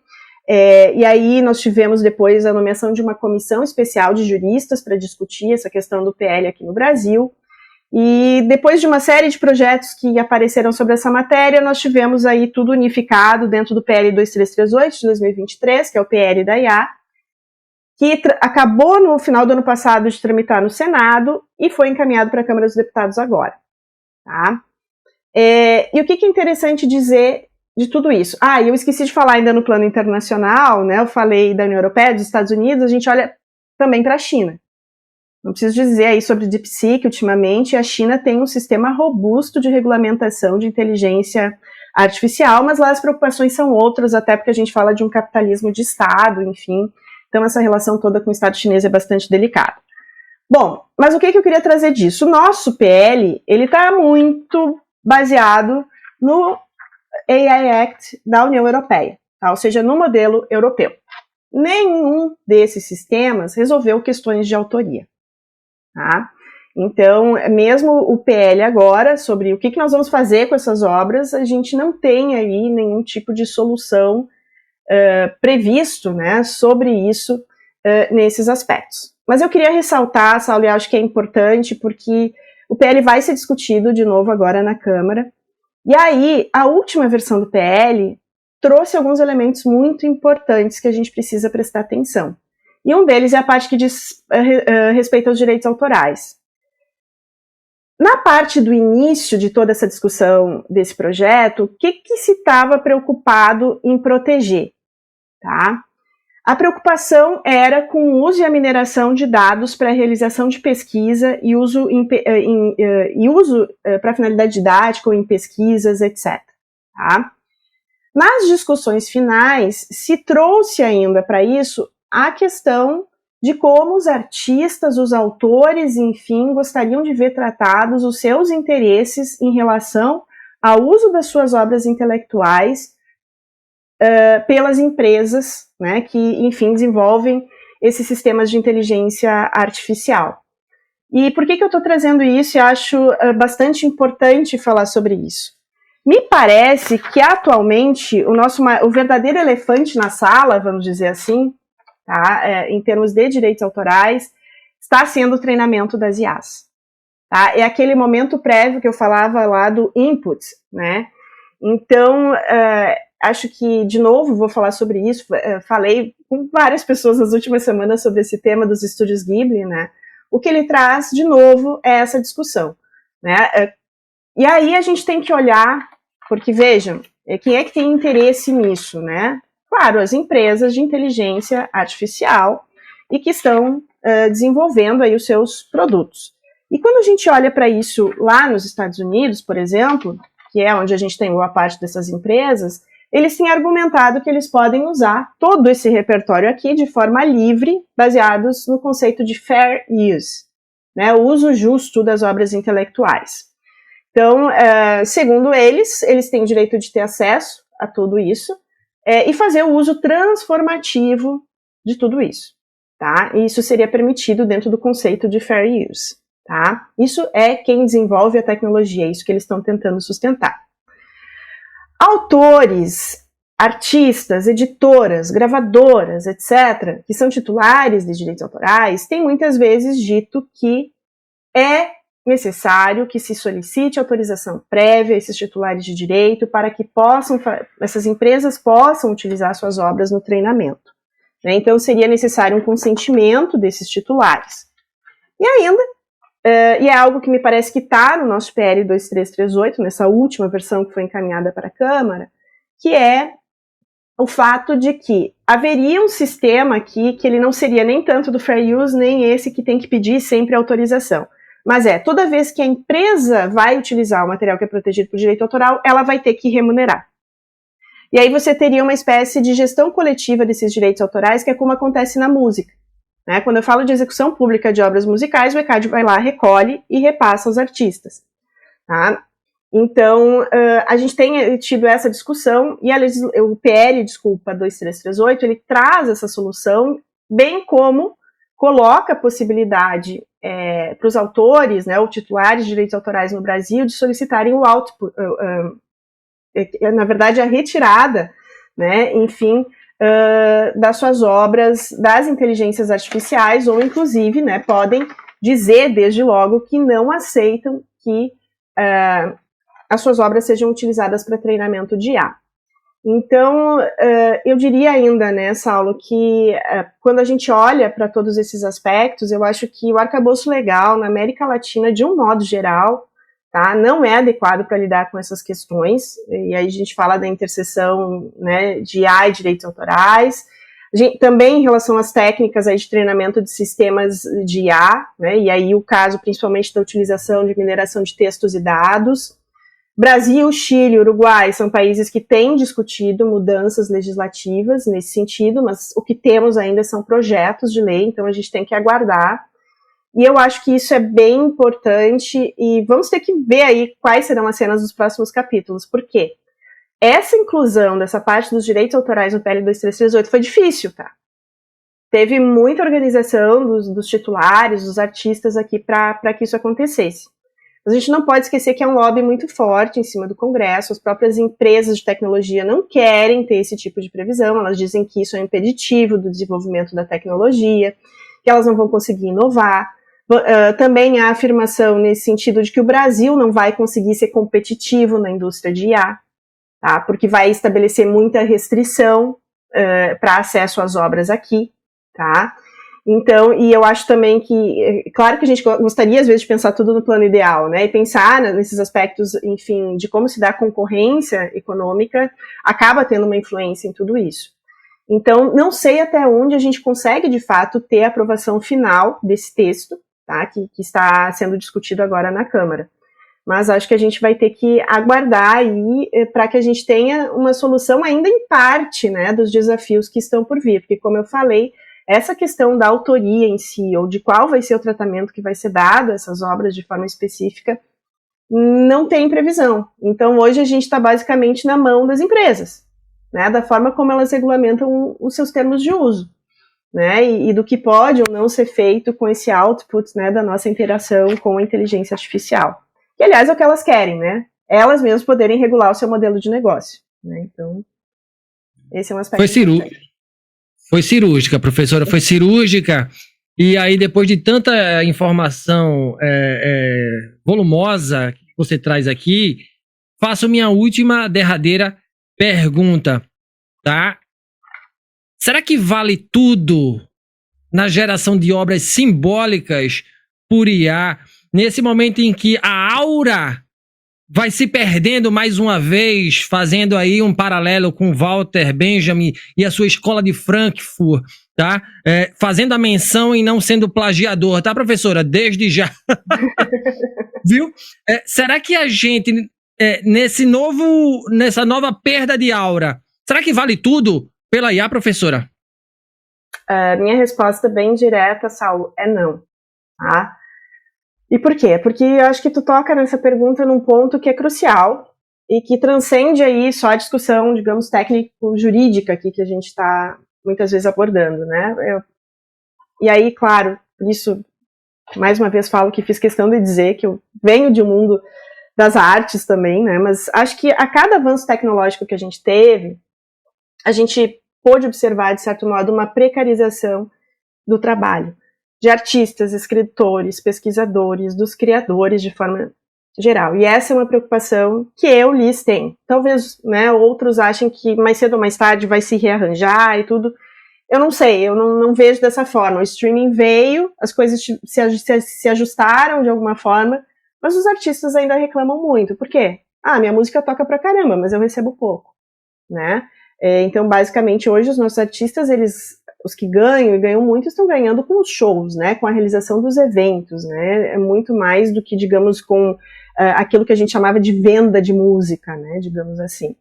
e aí nós tivemos depois a nomeação de uma comissão especial de juristas para discutir essa questão do PL aqui no Brasil, e depois de uma série de projetos que apareceram sobre essa matéria, nós tivemos aí tudo unificado dentro do PL 2338 de 2023, que é o PL da IA, que acabou no final do ano passado de tramitar no Senado e foi encaminhado para a Câmara dos Deputados agora. Tá? E o que é interessante dizer de tudo isso? Eu esqueci de falar ainda no plano internacional, né? Eu falei da União Europeia, dos Estados Unidos, a gente olha também para a China. Não preciso dizer aí sobre o DeepSeek, ultimamente a China tem um sistema robusto de regulamentação de inteligência artificial, mas lá as preocupações são outras, até porque a gente fala de um capitalismo de Estado, enfim. Então essa relação toda com o Estado chinês é bastante delicada. Bom, mas o que eu queria trazer disso? O nosso PL, ele está muito baseado no AI Act da União Europeia, tá? Ou seja, no modelo europeu. Nenhum desses sistemas resolveu questões de autoria. Tá? Então, mesmo o PL agora, sobre o que nós vamos fazer com essas obras, a gente não tem aí nenhum tipo de solução previsto, né, sobre isso nesses aspectos. Mas eu queria ressaltar, Saulo, e acho que é importante, porque o PL vai ser discutido de novo agora na Câmara, e aí a última versão do PL trouxe alguns elementos muito importantes que a gente precisa prestar atenção. E um deles é a parte que diz respeito aos direitos autorais. Na parte do início de toda essa discussão desse projeto, o que se estava preocupado em proteger? Tá? A preocupação era com o uso e a mineração de dados para a realização de pesquisa e uso para finalidade didática ou em pesquisas, etc. Tá? Nas discussões finais, se trouxe ainda para isso a questão de como os artistas, os autores, enfim, gostariam de ver tratados os seus interesses em relação ao uso das suas obras intelectuais pelas empresas, né, que, enfim, desenvolvem esses sistemas de inteligência artificial. E por que eu estou trazendo isso e acho bastante importante falar sobre isso? Me parece que, atualmente, o verdadeiro elefante na sala, vamos dizer assim, tá, em termos de direitos autorais, está sendo o treinamento das IAs. Tá? É aquele momento prévio que eu falava lá do input, né? Então, acho que, de novo, vou falar sobre isso, falei com várias pessoas nas últimas semanas sobre esse tema dos estúdios Ghibli, né? O que ele traz, de novo, é essa discussão, né? E aí a gente tem que olhar, porque, vejam, quem é que tem interesse nisso, né? Claro, as empresas de inteligência artificial e que estão desenvolvendo aí os seus produtos. E quando a gente olha para isso lá nos Estados Unidos, por exemplo, que é onde a gente tem boa parte dessas empresas, eles têm argumentado que eles podem usar todo esse repertório aqui de forma livre, baseados no conceito de fair use, né, o uso justo das obras intelectuais. Então, segundo eles têm o direito de ter acesso a tudo isso e fazer o uso transformativo de tudo isso. Tá? E isso seria permitido dentro do conceito de fair use. Tá? Isso é quem desenvolve a tecnologia, é isso que eles estão tentando sustentar. Autores, artistas, editoras, gravadoras, etc., que são titulares de direitos autorais, têm muitas vezes dito que é necessário que se solicite autorização prévia a esses titulares de direito para que essas empresas possam utilizar suas obras no treinamento. Né? Então, seria necessário um consentimento desses titulares. E ainda, e é algo que me parece que está no nosso PL 2338, nessa última versão que foi encaminhada para a Câmara, que é o fato de que haveria um sistema aqui que ele não seria nem tanto do fair use, nem esse que tem que pedir sempre autorização. Mas toda vez que a empresa vai utilizar o material que é protegido por direito autoral, ela vai ter que remunerar. E aí você teria uma espécie de gestão coletiva desses direitos autorais, que é como acontece na música. né? Quando eu falo de execução pública de obras musicais, o ECAD vai lá, recolhe e repassa aos artistas. Tá? Então, a gente tem tido essa discussão e o PL, 2338, ele traz essa solução, bem como coloca a possibilidade para os autores, né, ou titulares de direitos autorais no Brasil, de solicitarem o output, na verdade, a retirada, né, enfim, das suas obras das inteligências artificiais, ou inclusive, né, podem dizer desde logo que não aceitam que as suas obras sejam utilizadas para treinamento de IA. Então, eu diria ainda, né, Saulo, que quando a gente olha para todos esses aspectos, eu acho que o arcabouço legal na América Latina, de um modo geral, tá, não é adequado para lidar com essas questões, e aí a gente fala da interseção, né, de IA e direitos autorais, também em relação às técnicas aí de treinamento de sistemas de IA, né, e aí o caso principalmente da utilização de mineração de textos e dados. Brasil, Chile, Uruguai são países que têm discutido mudanças legislativas nesse sentido, mas o que temos ainda são projetos de lei, então a gente tem que aguardar. E eu acho que isso é bem importante e vamos ter que ver aí quais serão as cenas dos próximos capítulos. Por quê? Essa inclusão dessa parte dos direitos autorais no PL 2338 foi difícil, tá? Teve muita organização dos titulares, dos artistas aqui para que isso acontecesse. A gente não pode esquecer que é um lobby muito forte em cima do Congresso, as próprias empresas de tecnologia não querem ter esse tipo de previsão, elas dizem que isso é impeditivo do desenvolvimento da tecnologia, que elas não vão conseguir inovar. Também há a afirmação nesse sentido de que o Brasil não vai conseguir ser competitivo na indústria de IA, tá? Porque vai estabelecer muita restrição para acesso às obras aqui, tá? Então, e eu acho também que, claro que a gente gostaria às vezes de pensar tudo no plano ideal, né, e pensar nesses aspectos, enfim, de como se dá concorrência econômica, acaba tendo uma influência em tudo isso. Então, não sei até onde a gente consegue, de fato, ter a aprovação final desse texto, tá, que está sendo discutido agora na Câmara. Mas acho que a gente vai ter que aguardar aí para que a gente tenha uma solução ainda em parte, né, dos desafios que estão por vir, porque, como eu falei, essa questão da autoria em si, ou de qual vai ser o tratamento que vai ser dado a essas obras de forma específica, não tem previsão. Então, hoje a gente está basicamente na mão das empresas, né, da forma como elas regulamentam os seus termos de uso, né, e do que pode ou não ser feito com esse output, né, da nossa interação com a inteligência artificial. Que, aliás, é o que elas querem, né, elas mesmas poderem regular o seu modelo de negócio, né, então, esse é um aspecto importante. Foi cirúrgica, professora, foi cirúrgica. E aí, depois de tanta informação volumosa que você traz aqui, faço minha última, derradeira pergunta, tá? Será que vale tudo na geração de obras simbólicas por IA, nesse momento em que a aura vai se perdendo mais uma vez, fazendo aí um paralelo com Walter Benjamin e a sua escola de Frankfurt, tá? Fazendo a menção e não sendo plagiador, tá, professora? Desde já. Viu? Será que a gente, nessa nova perda de aura, será que vale tudo pela IA, professora? Minha resposta bem direta, Saulo, é não, tá? E por quê? Porque eu acho que tu toca nessa pergunta num ponto que é crucial e que transcende aí só a discussão, digamos, técnico-jurídica aqui que a gente está muitas vezes abordando, né? E aí, claro, por isso, mais uma vez falo que fiz questão de dizer que eu venho de um mundo das artes também, né? Mas acho que a cada avanço tecnológico que a gente teve, a gente pôde observar, de certo modo, uma precarização do trabalho de artistas, escritores, pesquisadores, dos criadores de forma geral. E essa é uma preocupação que eu lhes tenho. Talvez, né, outros achem que mais cedo ou mais tarde vai se rearranjar e tudo. Eu não sei, eu não vejo dessa forma. O streaming veio, as coisas se ajustaram de alguma forma, mas os artistas ainda reclamam muito. Por quê? Minha música toca pra caramba, mas eu recebo pouco, né? Então, basicamente, hoje os nossos artistas, os que ganham, e ganham muito, estão ganhando com os shows, né, com a realização dos eventos, né, é muito mais do que, digamos, com aquilo que a gente chamava de venda de música, né, digamos assim.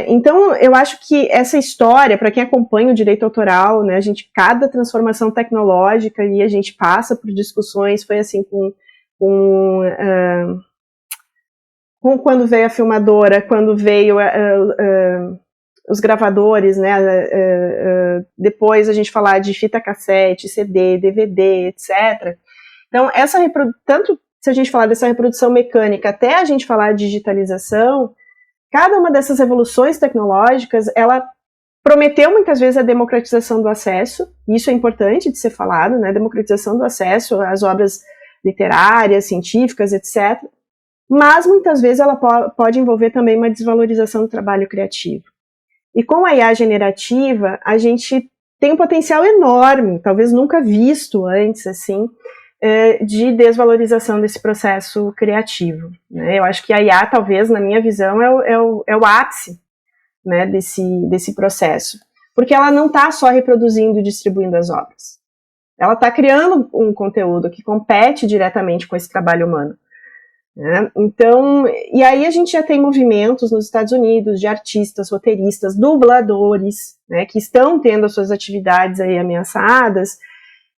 Então, eu acho que essa história, para quem acompanha o direito autoral, né, cada transformação tecnológica, e a gente passa por discussões, foi assim com quando veio a filmadora, quando veio os gravadores, né, depois a gente falar de fita cassete, CD, DVD, etc. Então, tanto se a gente falar dessa reprodução mecânica até a gente falar de digitalização, cada uma dessas revoluções tecnológicas, ela prometeu muitas vezes a democratização do acesso, isso é importante de ser falado, né, democratização do acesso às obras literárias, científicas, etc., mas muitas vezes ela pode envolver também uma desvalorização do trabalho criativo. E com a IA generativa, a gente tem um potencial enorme, talvez nunca visto antes, assim, de desvalorização desse processo criativo, né? Eu acho que a IA, talvez, na minha visão, é o ápice, né, desse processo, porque ela não está só reproduzindo e distribuindo as obras, ela está criando um conteúdo que compete diretamente com esse trabalho humano, né? Então, e aí a gente já tem movimentos nos Estados Unidos de artistas, roteiristas, dubladores, né, que estão tendo as suas atividades aí ameaçadas,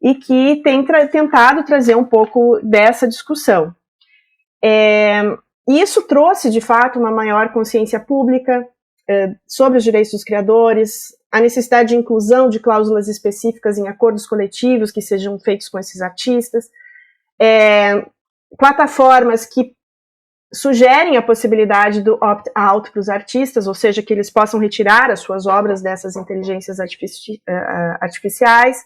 e que tem tentado trazer um pouco dessa discussão. Isso trouxe, de fato, uma maior consciência pública sobre os direitos dos criadores, a necessidade de inclusão de cláusulas específicas em acordos coletivos que sejam feitos com esses artistas, plataformas que sugerem a possibilidade do opt-out para os artistas, ou seja, que eles possam retirar as suas obras dessas inteligências artificiais,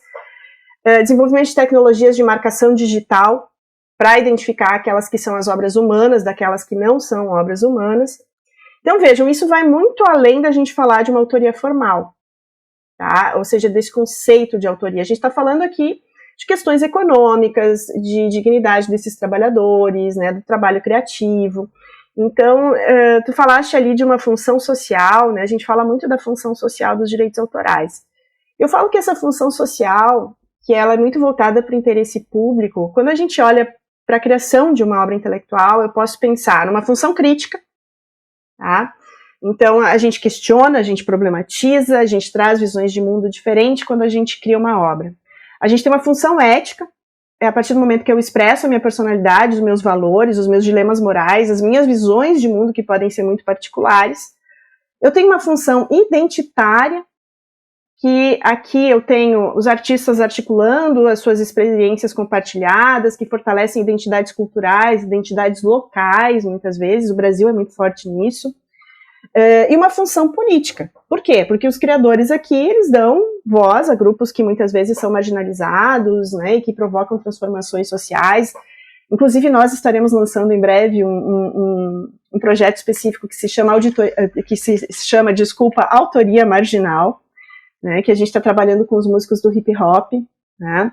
desenvolvimento de tecnologias de marcação digital para identificar aquelas que são as obras humanas daquelas que não são obras humanas. Então, vejam, isso vai muito além da gente falar de uma autoria formal, tá? Ou seja, desse conceito de autoria. A gente está falando aqui de questões econômicas, de dignidade desses trabalhadores, né, do trabalho criativo. Então, tu falaste ali de uma função social, né? A gente fala muito da função social dos direitos autorais. Eu falo que essa função social, que ela é muito voltada para o interesse público, quando a gente olha para a criação de uma obra intelectual, eu posso pensar numa função crítica, tá? Então, a gente questiona, a gente problematiza, a gente traz visões de mundo diferentes quando a gente cria uma obra. A gente tem uma função ética, a partir do momento que eu expresso a minha personalidade, os meus valores, os meus dilemas morais, as minhas visões de mundo que podem ser muito particulares. Eu tenho uma função identitária, que aqui eu tenho os artistas articulando as suas experiências compartilhadas, que fortalecem identidades culturais, identidades locais, muitas vezes, o Brasil é muito forte nisso, e uma função política. Por quê? Porque os criadores aqui, eles dão voz a grupos que muitas vezes são marginalizados, né, e que provocam transformações sociais. Inclusive, nós estaremos lançando em breve um projeto específico que se chama Autoria Marginal, né, que a gente está trabalhando com os músicos do hip hop, né,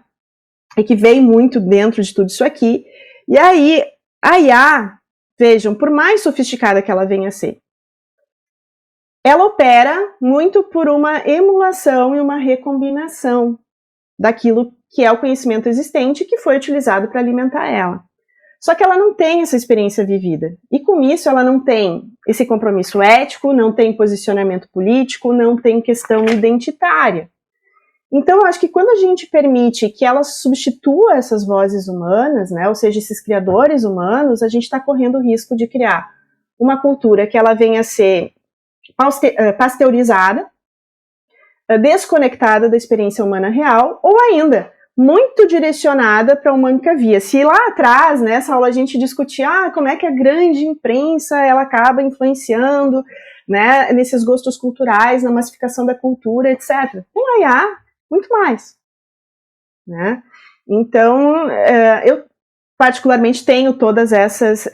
e que vem muito dentro de tudo isso aqui. E aí, a IA, vejam, por mais sofisticada que ela venha a ser, ela opera muito por uma emulação e uma recombinação daquilo que é o conhecimento existente que foi utilizado para alimentar ela. Só que ela não tem essa experiência vivida. E com isso ela não tem esse compromisso ético, não tem posicionamento político, não tem questão identitária. Então eu acho que quando a gente permite que ela substitua essas vozes humanas, né, ou seja, esses criadores humanos, a gente está correndo o risco de criar uma cultura que ela venha a ser pasteurizada, desconectada da experiência humana real, ou ainda muito direcionada para uma única via. Se lá atrás, nessa aula, a gente discutia como é que a grande imprensa ela acaba influenciando, né, nesses gostos culturais, na massificação da cultura, etc. Com a IA, muito mais. Né? Então, eu particularmente tenho todas essas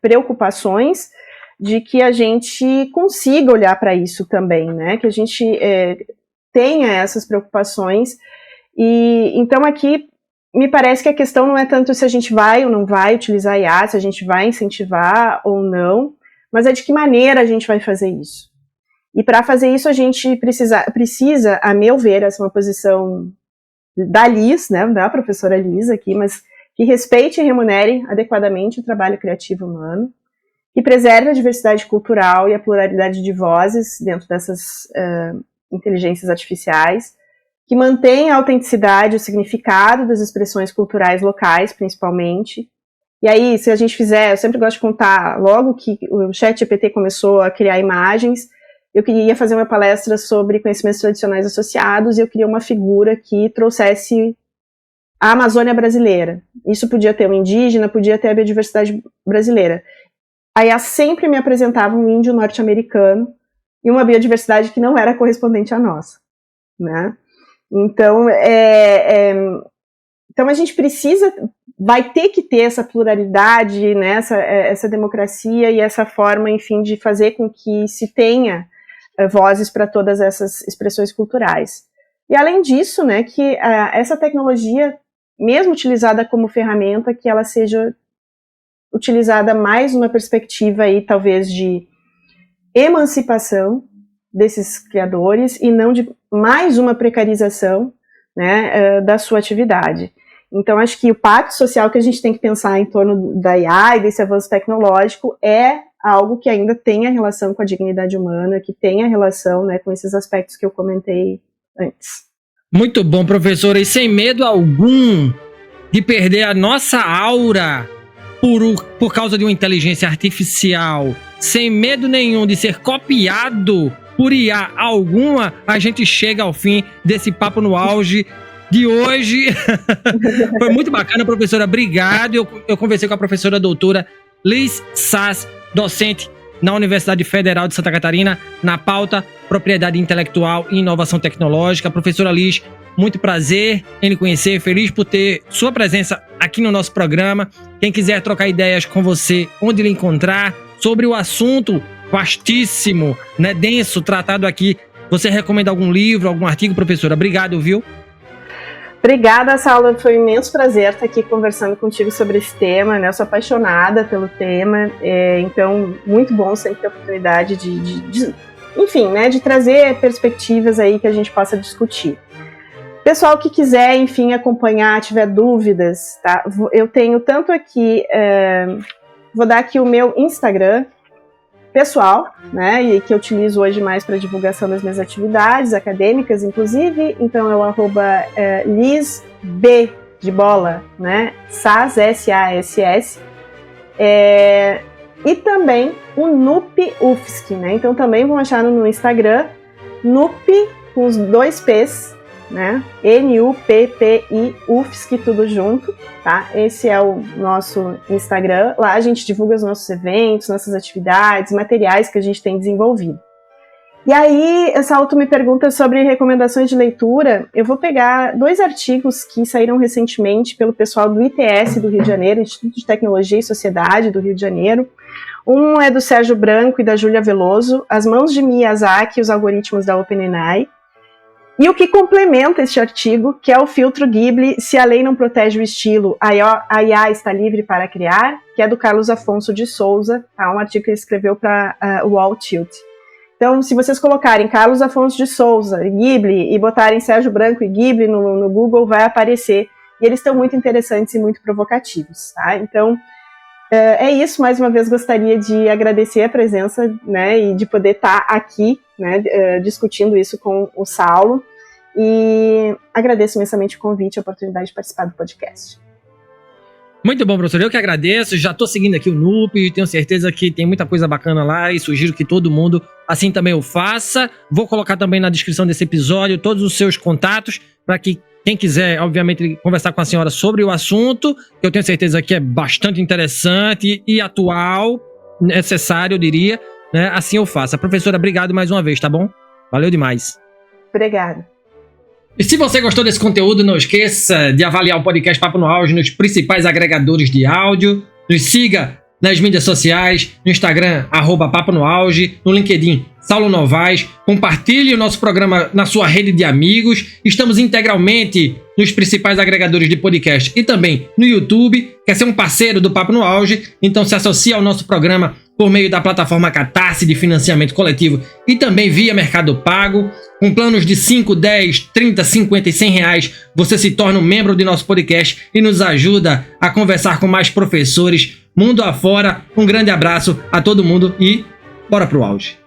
preocupações de que a gente consiga olhar para isso também, né? Que a gente tenha essas preocupações. E então aqui me parece que a questão não é tanto se a gente vai ou não vai utilizar IA, se a gente vai incentivar ou não, mas é de que maneira a gente vai fazer isso. E para fazer isso a gente precisa, a meu ver, essa é uma posição da Liz, né, da professora Liz aqui, mas que respeite e remunere adequadamente o trabalho criativo humano, que preserve a diversidade cultural e a pluralidade de vozes dentro dessas inteligências artificiais, que mantenha a autenticidade, o significado das expressões culturais locais, principalmente. E aí, se a gente fizer, eu sempre gosto de contar, logo que o ChatGPT começou a criar imagens, eu queria fazer uma palestra sobre conhecimentos tradicionais associados, e eu queria uma figura que trouxesse a Amazônia brasileira. Isso podia ter um indígena, podia ter a biodiversidade brasileira. A IA sempre me apresentava um índio norte-americano e uma biodiversidade que não era correspondente à nossa, né? Então, então a gente vai ter que ter essa pluralidade, né, essa democracia e essa forma, enfim, de fazer com que se tenha vozes para todas essas expressões culturais. E além disso, né, que essa tecnologia, mesmo utilizada como ferramenta, que ela seja utilizada mais numa perspectiva aí, talvez, de emancipação desses criadores e não de mais uma precarização, né, da sua atividade. Então, acho que o pacto social que a gente tem que pensar em torno da IA e desse avanço tecnológico é algo que ainda tenha relação com a dignidade humana, que tenha relação, né, com esses aspectos que eu comentei antes. Muito bom, professora. E sem medo algum de perder a nossa aura por causa de uma inteligência artificial, sem medo nenhum de ser copiado por IA alguma, a gente chega ao fim desse Papo no Auge de hoje. Foi muito bacana, professora. Obrigado. Eu conversei com a professora doutora Liz Sass, docente na Universidade Federal de Santa Catarina, na pauta Propriedade Intelectual e Inovação Tecnológica. Professora Liz, muito prazer em lhe conhecer, feliz por ter sua presença aqui no nosso programa. Quem quiser trocar ideias com você, onde lhe encontrar, sobre o assunto vastíssimo, né, denso, tratado aqui, você recomenda algum livro, algum artigo, professora? Obrigado, viu? Obrigada, Saulo. Foi um imenso prazer estar aqui conversando contigo sobre esse tema, né? Eu sou apaixonada pelo tema, então muito bom sempre ter a oportunidade enfim, né, de trazer perspectivas aí que a gente possa discutir. Pessoal que quiser, enfim, acompanhar, tiver dúvidas, tá? Eu tenho tanto aqui, vou dar aqui o meu Instagram pessoal, né, e que eu utilizo hoje mais para divulgação das minhas atividades acadêmicas, inclusive, então é o @Liz B de bola, né, Sass, S-A-S-S, e também o NUP UFSC, né, então também vão achar no Instagram, NUP com os 2 P's, né, N-U-P-P-I UFSC, tudo junto, tá? Esse é o nosso Instagram. Lá a gente divulga os nossos eventos, nossas atividades, materiais que a gente tem desenvolvido. E aí, Saulo, tu me pergunta sobre recomendações de leitura. Eu vou pegar 2 artigos que saíram recentemente pelo pessoal do ITS do Rio de Janeiro, Instituto de Tecnologia e Sociedade do Rio de Janeiro. Um é do Sérgio Branco e da Júlia Veloso, As Mãos de Miyazaki e os Algoritmos da OpenAI. E o que complementa este artigo, que é o filtro Ghibli, Se a Lei Não Protege o Estilo, a IA está livre para criar, que é do Carlos Afonso de Souza, tá? Um artigo que ele escreveu para o Wall Tilt. Então, se vocês colocarem Carlos Afonso de Souza, Ghibli, e botarem Sérgio Branco e Ghibli no Google, vai aparecer. E eles estão muito interessantes e muito provocativos, tá? Então, é isso. Mais uma vez, gostaria de agradecer a presença, né, e de poder estar aqui, né, discutindo isso com o Saulo, e agradeço imensamente o convite e a oportunidade de participar do podcast. Muito bom, professor. Eu que agradeço. Já estou seguindo aqui o NUP, tenho certeza que tem muita coisa bacana lá e sugiro que todo mundo assim também o faça. Vou colocar também na descrição desse episódio todos os seus contatos para que quem quiser, obviamente, conversar com a senhora sobre o assunto, que eu tenho certeza que é bastante interessante e atual, necessário, eu diria, né? Assim eu faço. Professora, obrigado mais uma vez, tá bom? Valeu demais. Obrigada. E se você gostou desse conteúdo, não esqueça de avaliar o podcast Papo no Auge nos principais agregadores de áudio. Nos siga nas mídias sociais, no Instagram, @Papo no Auge, no LinkedIn, Saulo Novaes. Compartilhe o nosso programa na sua rede de amigos. Estamos integralmente nos principais agregadores de podcast e também no YouTube. Quer ser um parceiro do Papo no Auge? Então se associe ao nosso programa por meio da plataforma Catarse de financiamento coletivo e também via Mercado Pago. Com planos de 5, 10, 30, 50 e 100 reais, você se torna um membro de nosso podcast e nos ajuda a conversar com mais professores mundo afora. Um grande abraço a todo mundo e bora pro auge.